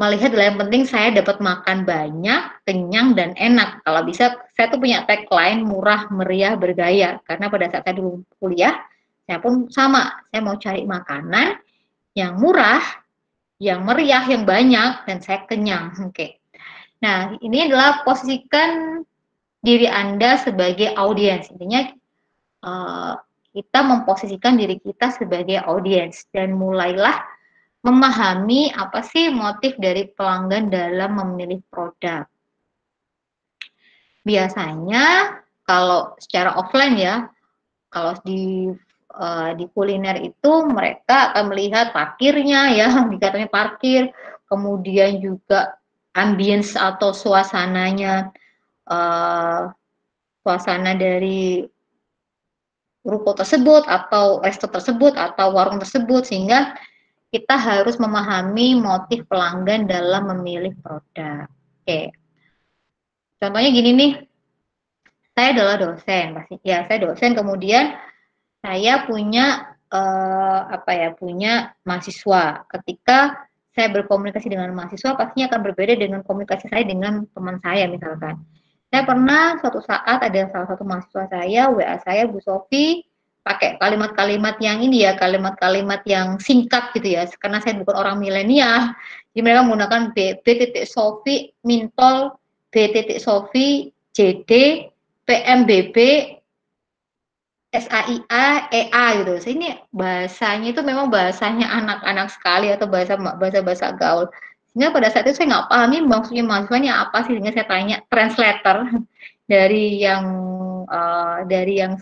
melihat adalah yang penting saya dapat makan banyak, kenyang dan enak. Kalau bisa saya tuh punya tagline murah, meriah, bergaya. Karena pada saat saya dulu kuliah, saya pun sama, saya mau cari makanan yang murah, yang meriah, yang banyak dan saya kenyang. Oke. Nah, ini adalah posisikan diri Anda sebagai audiens. Intinya kita memposisikan diri kita sebagai audiens dan mulailah memahami apa sih motif dari pelanggan dalam memilih produk. Biasanya kalau secara offline ya, kalau di kuliner itu mereka akan melihat parkirnya ya, dikatanya parkir, kemudian juga ambience atau suasananya, suasana dari ruko tersebut atau resto tersebut atau warung tersebut, sehingga kita harus memahami motif pelanggan dalam memilih produk. Oke. Contohnya gini nih, saya adalah dosen, pasti ya saya dosen, kemudian saya punya punya mahasiswa. Ketika saya berkomunikasi dengan mahasiswa, pastinya akan berbeda dengan komunikasi saya dengan teman saya misalkan. Saya pernah suatu saat ada salah satu mahasiswa saya, WA saya, Bu Sofi, pakai kalimat-kalimat yang ini ya, kalimat-kalimat yang singkat gitu ya, karena saya bukan orang milenial, jadi mereka menggunakan B.Sofi Mintol, B.Sofi JD PMBB SAIA EA gitu. So, ini bahasanya itu memang bahasanya anak-anak sekali atau bahasa gaul. Sehingga pada saat itu saya nggak paham ini maksudnya mahasiswanya apa sih, sehingga saya tanya translator dari yang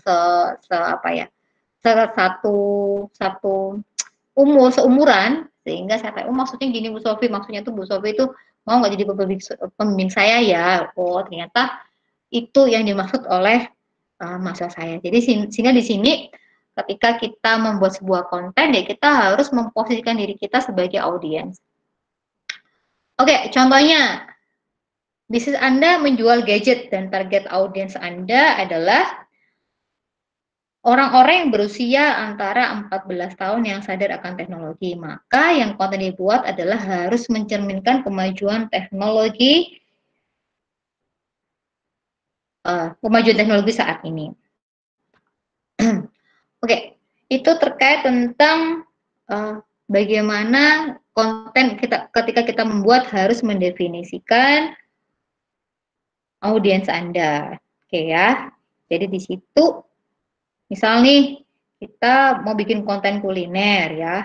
se apa ya, satu satu seumuran, sehingga saya tanya, oh maksudnya gini Bu Sofi, maksudnya tuh Bu Sofi itu mau nggak jadi pembimbing saya ya? Oh ternyata itu yang dimaksud oleh mahasiswa saya. Jadi sehingga di sini ketika kita membuat sebuah konten ya kita harus memposisikan diri kita sebagai audiens. Oke, contohnya bisnis Anda menjual gadget dan target audiens Anda adalah orang-orang yang berusia antara 14 tahun yang sadar akan teknologi. Maka yang konten dibuat adalah harus mencerminkan kemajuan teknologi saat ini. Oke, itu terkait tentang bagaimana konten ketika kita membuat harus mendefinisikan audiens Anda. Oke ya. Jadi di situ misal nih kita mau bikin konten kuliner ya.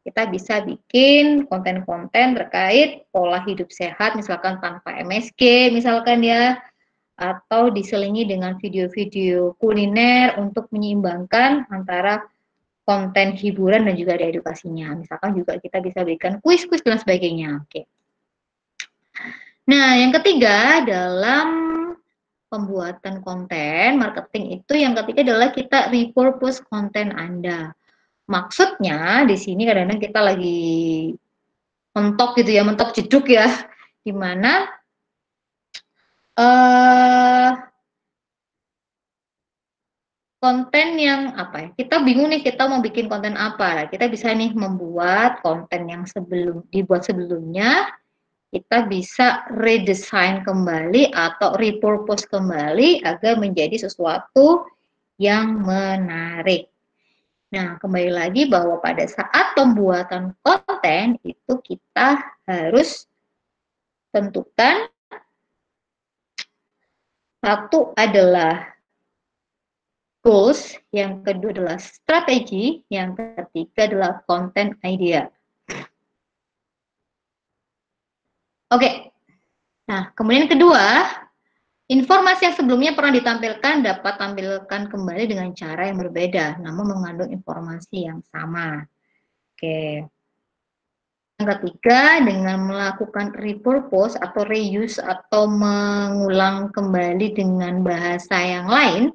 Kita bisa bikin konten-konten terkait pola hidup sehat misalkan tanpa MSG misalkan ya, atau diselingi dengan video-video kuliner untuk menyeimbangkan antara konten hiburan dan juga ada edukasinya. Misalkan juga kita bisa berikan kuis-kuis dan sebagainya. Oke. Nah, yang ketiga dalam pembuatan konten marketing itu yang ketiga adalah kita repurpose konten Anda. Maksudnya di sini kadang-kadang kita lagi mentok gitu ya, mentok jeduk ya, di mana konten yang apa ya, kita bingung nih kita mau bikin konten apa. Kita bisa nih membuat konten yang dibuat sebelumnya, kita bisa redesign kembali atau repurpose kembali agar menjadi sesuatu yang menarik. Nah, kembali lagi bahwa pada saat pembuatan konten itu kita harus tentukan satu adalah goals, yang kedua adalah strategi, yang ketiga adalah content idea. Oke, nah kemudian kedua, informasi yang sebelumnya pernah ditampilkan dapat tampilkan kembali dengan cara yang berbeda, namun mengandung informasi yang sama. Oke. Yang ketiga, dengan melakukan repurpose atau reuse atau mengulang kembali dengan bahasa yang lain,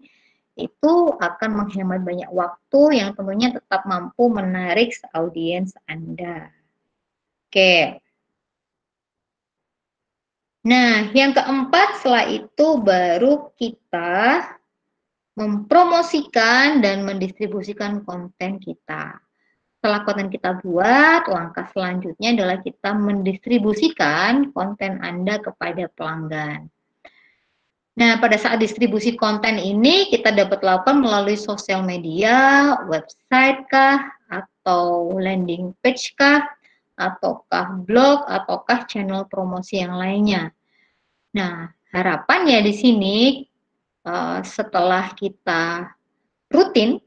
itu akan menghemat banyak waktu yang tentunya tetap mampu menarik audiens Anda. Oke. Nah, yang keempat setelah itu baru kita mempromosikan dan mendistribusikan konten kita. Setelah konten kita buat, langkah selanjutnya adalah kita mendistribusikan konten Anda kepada pelanggan. Nah, pada saat distribusi konten ini kita dapat lakukan melalui sosial media, website kah, atau landing page kah, ataukah blog, ataukah channel promosi yang lainnya. Nah, harapannya di sini setelah kita rutin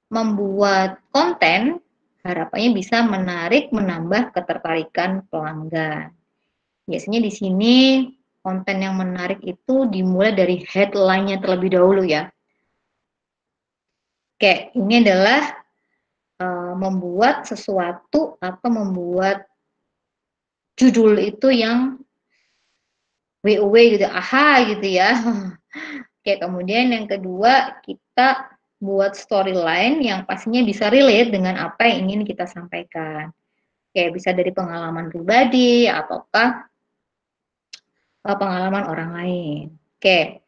membuat konten, harapannya bisa menarik, menambah ketertarikan pelanggan. Biasanya di sini konten yang menarik itu dimulai dari headline-nya terlebih dahulu ya. Oke, ini adalah membuat sesuatu atau membuat judul itu yang WOW gitu, aha gitu ya. Oke, kemudian yang kedua kita buat storyline yang pastinya bisa relate dengan apa yang ingin kita sampaikan. Oke, bisa dari pengalaman pribadi ataukah pengalaman orang lain. Oke.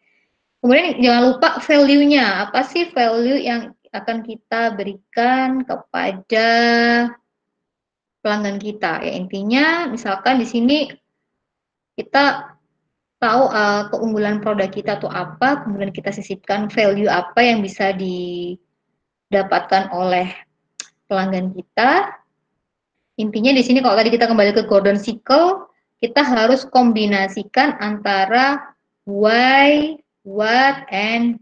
Kemudian jangan lupa value-nya. Apa sih value yang akan kita berikan kepada pelanggan kita? Ya intinya misalkan di sini kita tahu keunggulan produk kita tuh apa, kemudian kita sisipkan value apa yang bisa didapatkan oleh pelanggan kita. Intinya di sini kalau tadi kita kembali ke Gordon Cycle, kita harus kombinasikan antara why, what, and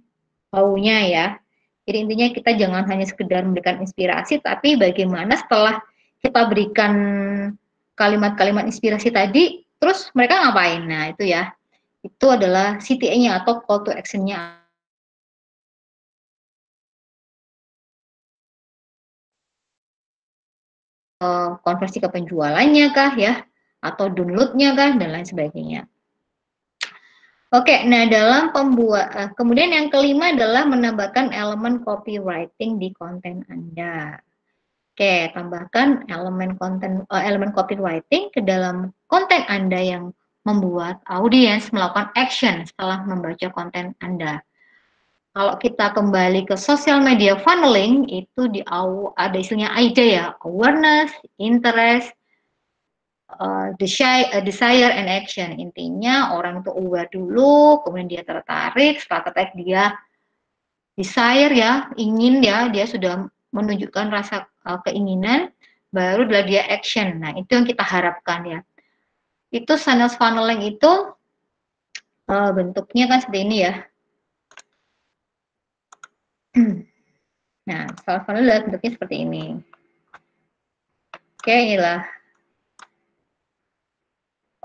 how-nya ya. Jadi intinya kita jangan hanya sekedar memberikan inspirasi, tapi bagaimana setelah kita berikan kalimat-kalimat inspirasi tadi, terus mereka ngapain? Nah itu ya, itu adalah CTA-nya atau call to action-nya. Konversi ke penjualannya kah ya, atau download-nya kah, dan lain sebagainya. Oke, nah dalam kemudian yang kelima adalah menambahkan elemen copywriting di konten Anda. Oke, tambahkan elemen copywriting ke dalam konten Anda yang membuat audiens melakukan action setelah membaca konten Anda. Kalau kita kembali ke social media funneling, itu ada istilahnya AIDA ya, awareness, interest, desire and action. Intinya orang itu aware dulu, kemudian dia tertarik, setelah tertarik dia desire ya, ingin ya, dia sudah menunjukkan rasa keinginan, baru dia action. Nah, itu yang kita harapkan ya. Itu sales funneling itu bentuknya kan seperti ini ya. Nah, sales funneling bentuknya seperti ini. Oke, inilah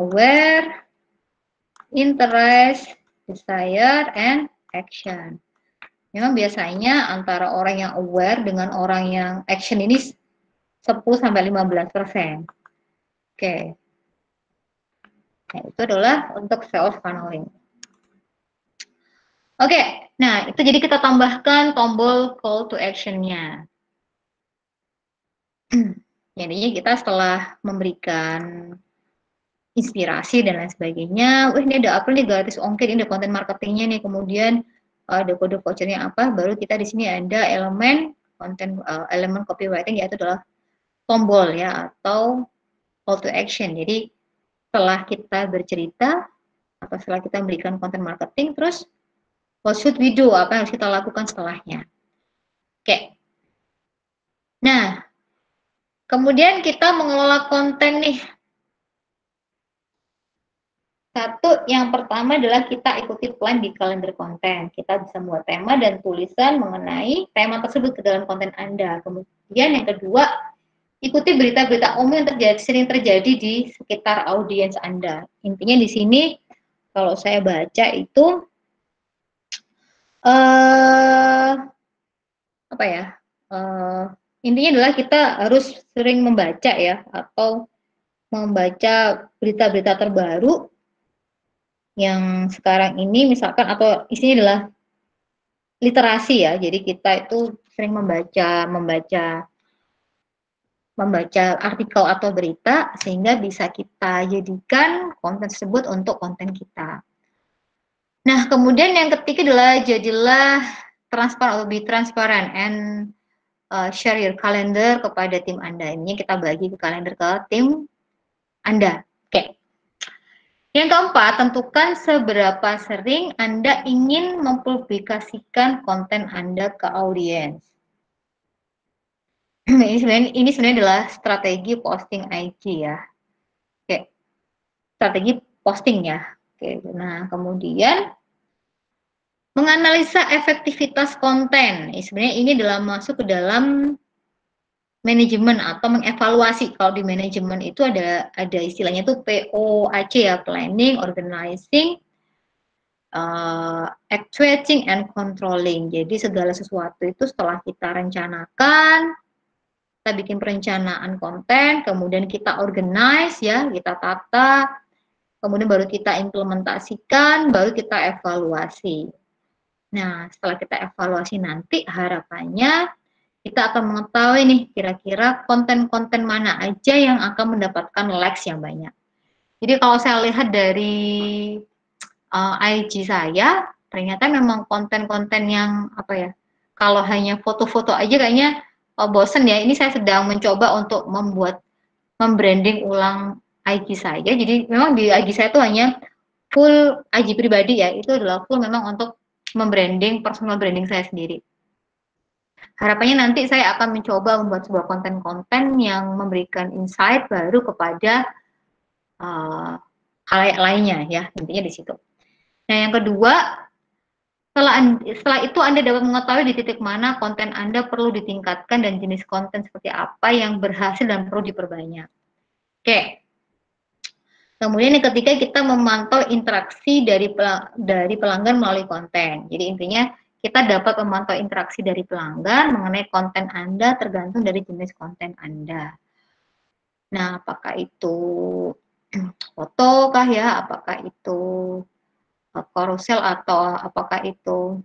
aware, interest, desire, and action. Memang biasanya antara orang yang aware dengan orang yang action ini 10-15%. Oke. Nah, itu adalah untuk sales funneling. Oke, nah itu jadi kita tambahkan tombol call to action-nya. Jadinya kita setelah memberikan inspirasi dan lain sebagainya, wah ini ada apa nih gratis ongkir, ini ada konten marketingnya nih, kemudian ada kode vouchernya apa, baru kita di sini ada elemen elemen copywriting, yaitu adalah tombol ya atau call to action. Jadi setelah kita bercerita atau setelah kita memberikan konten marketing, terus what should we do, apa yang harus kita lakukan setelahnya. Oke. Nah, kemudian kita mengelola konten nih. Satu, yang pertama adalah kita ikuti plan di kalender konten. Kita bisa membuat tema dan tulisan mengenai tema tersebut ke dalam konten Anda. Kemudian yang kedua, ikuti berita-berita umum yang sering terjadi di sekitar audiens Anda. Intinya di sini, kalau saya baca itu, apa ya? Intinya adalah kita harus sering membaca ya, atau membaca berita-berita terbaru yang sekarang ini misalkan, atau isinya adalah literasi ya. Jadi kita itu sering membaca artikel atau berita sehingga bisa kita jadikan konten tersebut untuk konten kita. Nah, kemudian yang ketiga adalah jadilah transparan atau be transparent and share your calendar kepada tim Anda. Ini kita bagi ke kalender ke tim Anda. Oke. Yang keempat, tentukan seberapa sering Anda ingin mempublikasikan konten Anda ke audiens. Ini sebenarnya adalah strategi posting IG ya. Oke. Strategi posting ya. Oke. Nah, kemudian menganalisa efektivitas konten. Sebenarnya ini masuk ke dalam manajemen atau mengevaluasi. Kalau di manajemen itu ada istilahnya itu POAC ya, planning, organizing, actuating, and controlling. Jadi segala sesuatu itu setelah kita rencanakan, kita bikin perencanaan konten, kemudian kita organize ya, kita tata, kemudian baru kita implementasikan, baru kita evaluasi. Nah, setelah kita evaluasi nanti harapannya kita akan mengetahui nih kira-kira konten-konten mana aja yang akan mendapatkan likes yang banyak. Jadi kalau saya lihat dari IG saya, ternyata memang konten-konten yang apa ya, kalau hanya foto-foto aja kayaknya bosen ya. Ini saya sedang mencoba untuk membranding ulang IG saya. Jadi memang di IG saya tuh hanya full Aji pribadi ya, itu adalah full memang untuk membranding, personal branding saya sendiri. Harapannya nanti saya akan mencoba membuat sebuah konten-konten yang memberikan insight baru kepada halayak lainnya ya, intinya di situ. Nah, yang kedua, setelah itu Anda dapat mengetahui di titik mana konten Anda perlu ditingkatkan dan jenis konten seperti apa yang berhasil dan perlu diperbanyak. Oke. Kemudian yang ketiga, kita memantau interaksi dari pelanggan melalui konten. Jadi intinya kita dapat memantau interaksi dari pelanggan mengenai konten Anda tergantung dari jenis konten Anda. Nah, apakah itu foto kah ya, apakah itu carousel atau apakah itu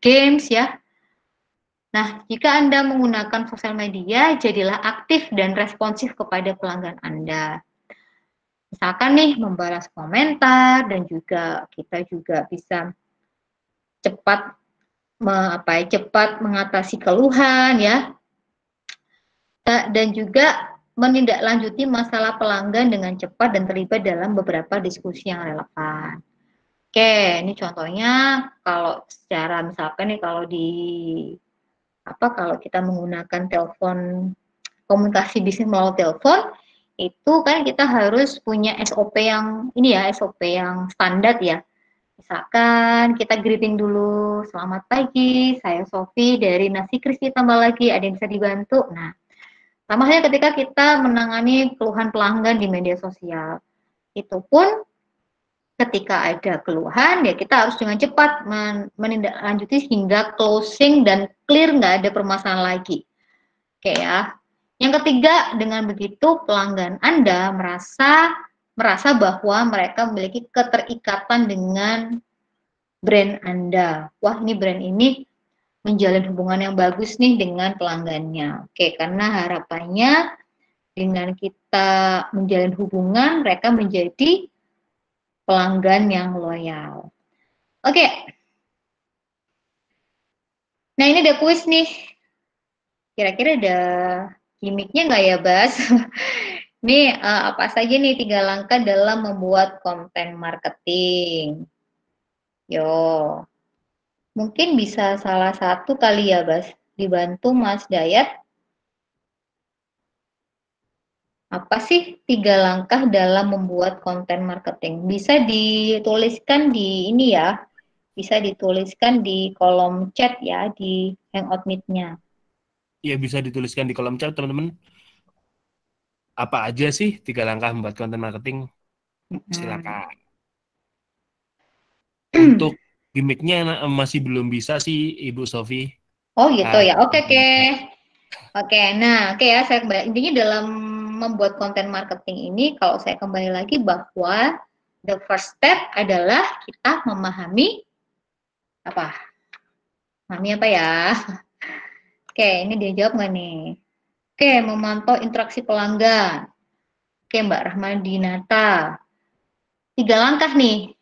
games ya. Nah, jika Anda menggunakan sosial media, jadilah aktif dan responsif kepada pelanggan Anda. Misalkan nih membalas komentar dan juga kita juga bisa cepat cepat mengatasi keluhan ya. Dan juga menindaklanjuti masalah pelanggan dengan cepat dan terlibat dalam beberapa diskusi yang relevan. Oke, ini contohnya kalau secara misalkan nih kalau kita menggunakan telepon komunikasi bisnis melalui telepon, itu kan kita harus punya SOP yang SOP yang standar ya. Misalkan kita greeting dulu, selamat pagi, saya Sofi dari Nasi Crispy tambah lagi, ada yang bisa dibantu. Nah, sama halnya ketika kita menangani keluhan pelanggan di media sosial. Itu pun ketika ada keluhan, ya kita harus dengan cepat menindaklanjuti hingga closing dan clear, nggak ada permasalahan lagi. Oke ya. Yang ketiga, dengan begitu pelanggan Anda merasa bahwa mereka memiliki keterikatan dengan brand Anda. Wah, ini brand ini menjalin hubungan yang bagus nih dengan pelanggannya. Oke, karena harapannya dengan kita menjalin hubungan, mereka menjadi pelanggan yang loyal. Oke. Nah, ini ada kuis nih. Kira-kira ada gimmicknya nggak ya, Bas? Ini apa saja nih 3 langkah dalam membuat konten marketing? Yo, mungkin bisa salah satu kali ya, Bas. Dibantu Mas Dayat. Apa sih 3 langkah dalam membuat konten marketing? Bisa dituliskan di ini ya, bisa dituliskan di kolom chat ya, di Hangout Meet-nya. Ya, bisa dituliskan di kolom chat, teman-teman. Apa aja sih 3 langkah membuat konten marketing? Silakan. Untuk gimmicknya masih belum bisa sih, Ibu Sofi. Oh gitu ya, oke. Nah, Oke, nah oke ya, saya kembali. Intinya dalam membuat konten marketing ini, kalau saya kembali lagi bahwa the first step adalah kita memahami apa? Memahami apa ya? Oke, ini dia jawab nggak nih? Oke, memantau interaksi pelanggan. Oke, Mbak Rahmadinata. 3 langkah nih.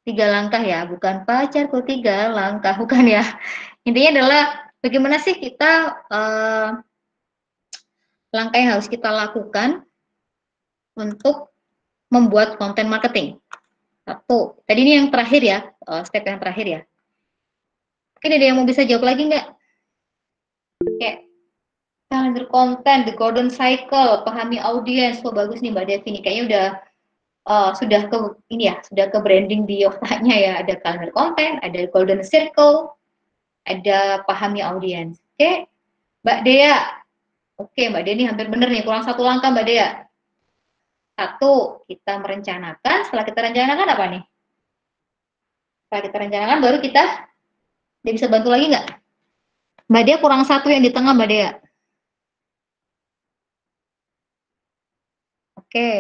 3 langkah ya, bukan pacarku 3 langkah, bukan ya. Intinya adalah bagaimana sih kita langkah yang harus kita lakukan untuk membuat konten marketing. Satu, tadi ini yang terakhir ya, step yang terakhir ya. Mungkin ada yang mau bisa jawab lagi nggak? Oke, calendar konten, the golden cycle, pahami audiens. Oh bagus nih Mbak Devi nih, kayaknya udah sudah ke branding di otaknya ya. Ada calendar konten, ada golden circle, ada pahami audiens. Oke, Mbak Dea. Oke, Mbak Dea ini hampir bener nih, kurang 1 langkah Mbak Dea. 1, kita merencanakan. Setelah kita rencanakan apa nih? Setelah kita rencanakan baru dia bisa bantu lagi nggak? Mbak Dea kurang 1 yang di tengah Mbak Dea. Oke.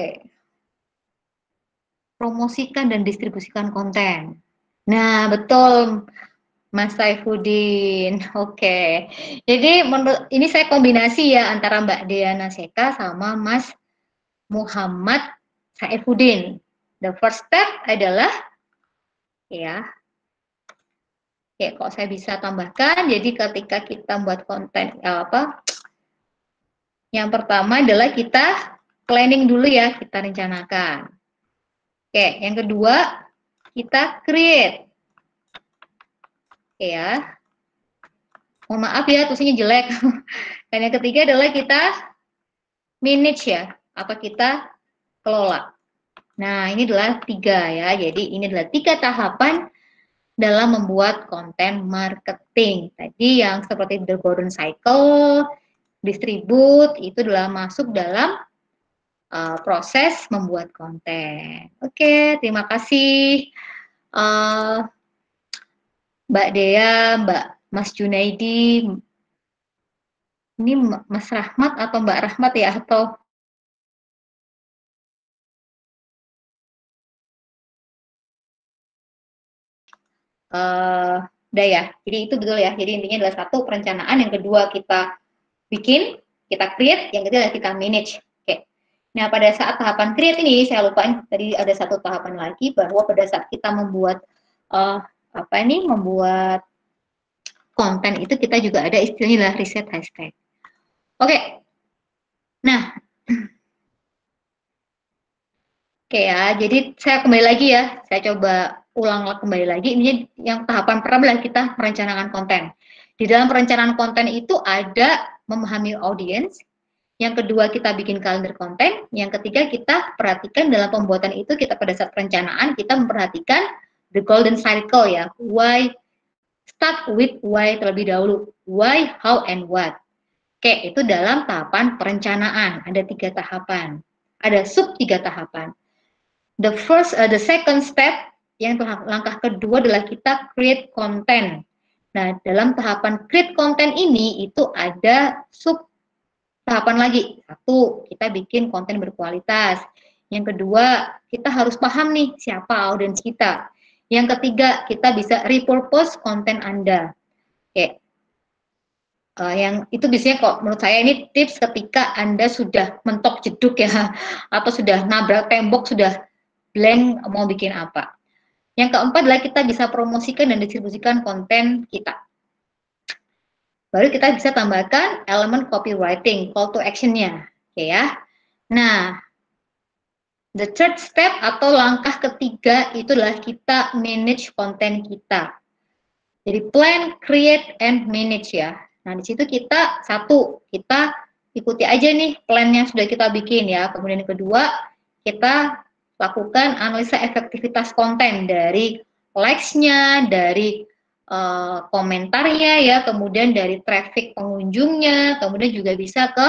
Promosikan dan distribusikan konten. Nah, betul Mas Saifuddin. Oke. Jadi ini saya kombinasi ya antara Mbak Dea Naseka sama Mas Muhammad Saifuddin. The first step adalah ya. Oke, kalau saya bisa tambahkan, jadi ketika kita buat konten yang pertama adalah kita planning dulu ya, kita rencanakan. Oke, yang kedua kita create. Oke ya. Mohon maaf ya, tulisannya jelek. Dan yang ketiga adalah kita manage ya, atau kita kelola. Nah, ini adalah 3 ya. Jadi ini adalah 3 tahapan dalam membuat konten marketing. Tadi yang seperti the golden cycle, distribute, itu adalah masuk dalam proses membuat konten. Oke, terima kasih Mbak Dea, Mas Junaidi. Ini Mas Rahmat atau Mbak Rahmat ya, atau udah ya. Jadi itu betul ya. Jadi intinya adalah 1 perencanaan, yang kedua kita bikin, kita create, yang ketiga adalah kita manage. Oke. Nah, pada saat tahapan create ini saya lupain tadi ada 1 tahapan lagi, bahwa pada saat kita membuat membuat konten itu kita juga ada istilahnya riset hashtag. Oke. Nah, oke ya. Jadi saya kembali lagi ya. Saya coba ulang kembali lagi. Ini yang tahapan pertama adalah kita merencanakan konten. Di dalam perencanaan konten itu ada memahami audiens. Yang kedua kita bikin kalender konten. Yang ketiga kita perhatikan dalam pembuatan itu, kita pada saat perencanaan kita memperhatikan the golden cycle ya. Why, start with why terlebih dahulu. Why, how, and what. Oke, itu dalam tahapan perencanaan. Ada 3 tahapan. Ada sub 3 tahapan. The second step, yang langkah kedua adalah kita create content. Nah, dalam tahapan create content ini itu ada sub tahapan lagi. 1, kita bikin konten berkualitas. Yang kedua, kita harus paham nih siapa audiens kita. Yang ketiga, kita bisa repurpose konten Anda. Oke. Yang itu biasanya kok menurut saya ini tips ketika Anda sudah mentok jeduk ya, atau sudah nabrak tembok, sudah blank mau bikin apa. Yang keempat adalah kita bisa promosikan dan distribusikan konten kita. Baru kita bisa tambahkan elemen copywriting, call to action-nya. Oke ya. Nah, the third step atau langkah ketiga itu adalah kita manage konten kita. Jadi plan, create, and manage ya. Nah, di situ kita kita ikuti aja nih plan yang sudah kita bikin ya. Kemudian yang kedua, kita lakukan analisa efektivitas konten dari likes-nya, dari komentarnya ya, kemudian dari traffic pengunjungnya, kemudian juga bisa ke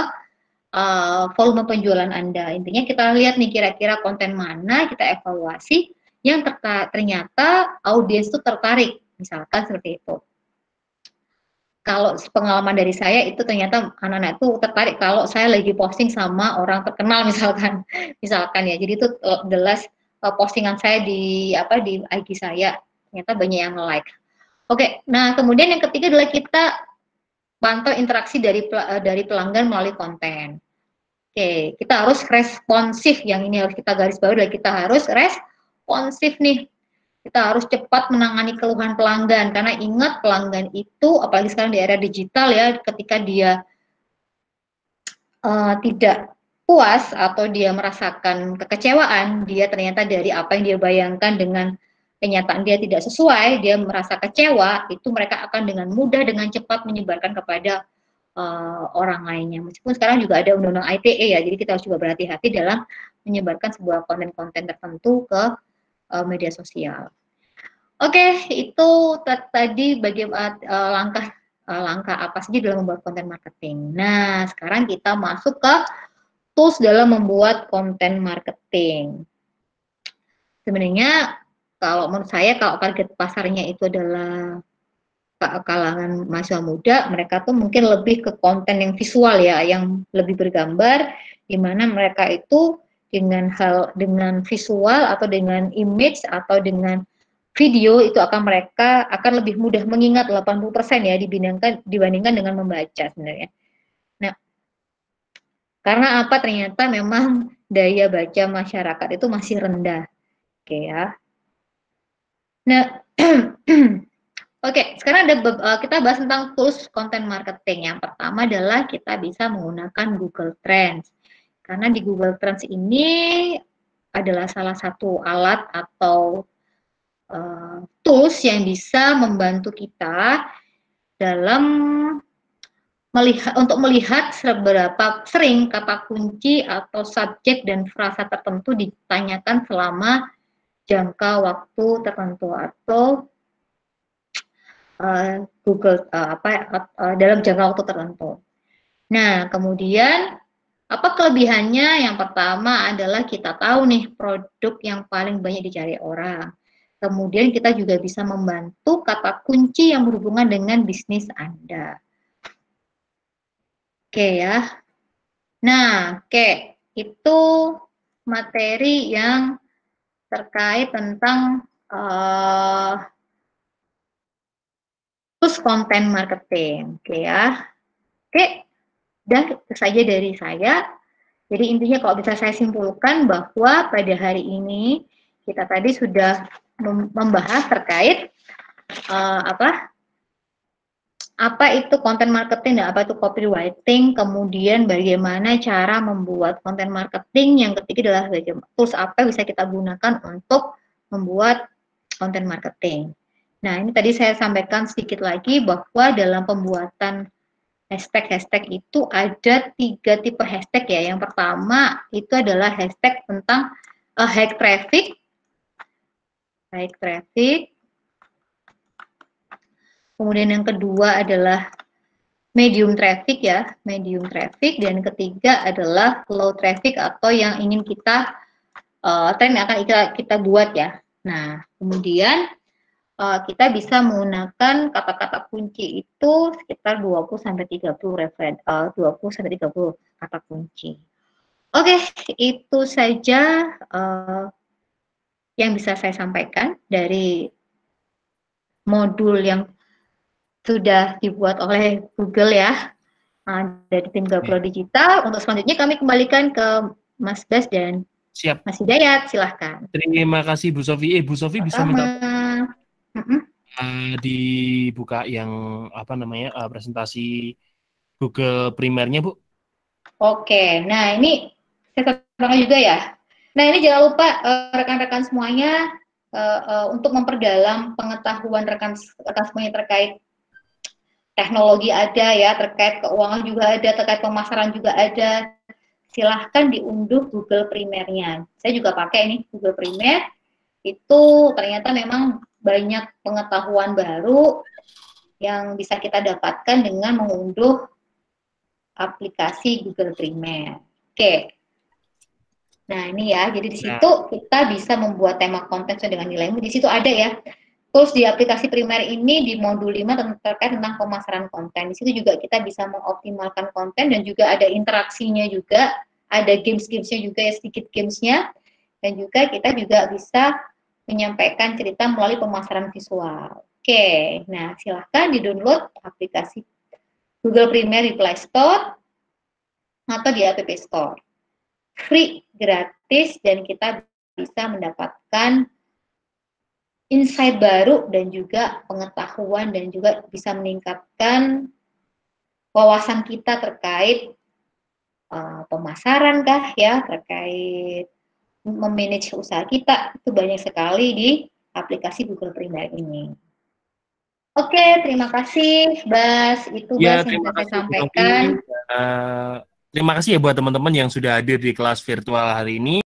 volume penjualan Anda. Intinya kita lihat nih kira-kira konten mana kita evaluasi yang ternyata audiens itu tertarik, misalkan seperti itu. Kalau pengalaman dari saya itu ternyata anak-anak itu tertarik kalau saya lagi posting sama orang terkenal misalkan ya. Jadi itu the last postingan saya di IG saya ternyata banyak yang like. Oke, nah kemudian yang ketiga adalah kita pantau interaksi dari pelanggan melalui konten. Oke, kita harus responsif. Yang ini harus kita garis bawahi adalah kita harus responsif nih. Kita harus cepat menangani keluhan pelanggan, karena ingat pelanggan itu, apalagi sekarang di era digital ya, ketika dia tidak puas atau dia merasakan kekecewaan, dia ternyata dari apa yang dia bayangkan dengan kenyataan dia tidak sesuai, dia merasa kecewa, itu mereka akan dengan mudah, dengan cepat menyebarkan kepada orang lainnya. Meskipun sekarang juga ada undang-undang ITE ya, jadi kita harus juga berhati-hati dalam menyebarkan sebuah konten-konten tertentu ke media sosial. Oke, itu tadi bagaimana langkah apa saja dalam membuat konten marketing. Nah, sekarang kita masuk ke tools dalam membuat konten marketing. Sebenarnya kalau menurut saya kalau target pasarnya itu adalah kalangan mahasiswa muda, mereka tuh mungkin lebih ke konten yang visual ya, yang lebih bergambar, di mana mereka itu dengan visual atau dengan image atau dengan video itu mereka akan lebih mudah mengingat 80% ya dibandingkan dengan membaca sebenarnya. Nah, karena apa? Ternyata memang daya baca masyarakat itu masih rendah. Oke ya. Nah, oke, sekarang kita bahas tentang tools content marketing. Yang pertama adalah kita bisa menggunakan Google Trends. Karena di Google Trends ini adalah salah satu alat atau tools yang bisa membantu kita dalam untuk melihat seberapa sering kata kunci atau subjek dan frasa tertentu ditanyakan selama jangka waktu tertentu atau Google dalam jangka waktu tertentu. Nah, kemudian apa kelebihannya? Yang pertama adalah kita tahu nih produk yang paling banyak dicari orang. Kemudian kita juga bisa membantu kata kunci yang berhubungan dengan bisnis Anda. Oke ya. Nah, itu materi yang terkait tentang terus konten marketing. Oke ya. Oke, udah itu saja dari saya. Jadi intinya kalau bisa saya simpulkan bahwa pada hari ini kita tadi sudah membahas terkait apa itu content marketing dan apa itu copywriting, kemudian bagaimana cara membuat content marketing, yang ketiga adalah tools apa yang bisa kita gunakan untuk membuat content marketing. Nah, ini tadi saya sampaikan sedikit lagi bahwa dalam pembuatan hashtag itu ada 3 tipe hashtag ya. Yang pertama itu adalah hashtag tentang high traffic. Kemudian yang kedua adalah medium traffic ya, dan ketiga adalah low traffic atau yang ingin kita tren yang akan kita buat ya. Nah, kemudian kita bisa menggunakan kata-kata kunci itu sekitar 20 sampai 30 kata kunci. Oke, itu saja yang bisa saya sampaikan dari modul yang sudah dibuat oleh Google ya, dari tim Gapro Digital. Untuk selanjutnya kami kembalikan ke Mas Bas dan Siap. Mas Hidayat, silahkan. Terima kasih Bu Sofi. Bu Sofi bisa minta dibuka yang presentasi Google Primernya, Bu? Oke, nah ini saya sampaikan juga ya. Nah ini jangan lupa rekan-rekan semuanya untuk memperdalam pengetahuan rekan semuanya terkait teknologi ada ya, terkait keuangan juga ada, terkait pemasaran juga ada. Silahkan diunduh Google Primernya. Saya juga pakai nih Google Primer. Itu ternyata memang banyak pengetahuan baru yang bisa kita dapatkan dengan mengunduh aplikasi Google Primer. Oke. Nah ini ya, jadi di situ kita bisa membuat tema konten sesuai dengan nilaimu. Di situ ada ya. Terus di aplikasi Primer ini di modul 5 terkait tentang pemasaran konten. Di situ juga kita bisa mengoptimalkan konten dan juga ada interaksinya juga, ada games-gamesnya juga ya, sedikit gamesnya, dan juga kita juga bisa menyampaikan cerita melalui pemasaran visual. Oke, nah silahkan di-download aplikasi Google Primer di Play Store atau di App Store. Free, gratis, dan kita bisa mendapatkan insight baru dan juga pengetahuan dan juga bisa meningkatkan wawasan kita terkait pemasaran kah ya, terkait memanage usaha kita. Itu banyak sekali di aplikasi Google Primer ini. Oke, terima kasih Bas, itu Ya, Bas yang bisa saya sampaikan. Terima kasih ya buat teman-teman yang sudah hadir di kelas virtual hari ini.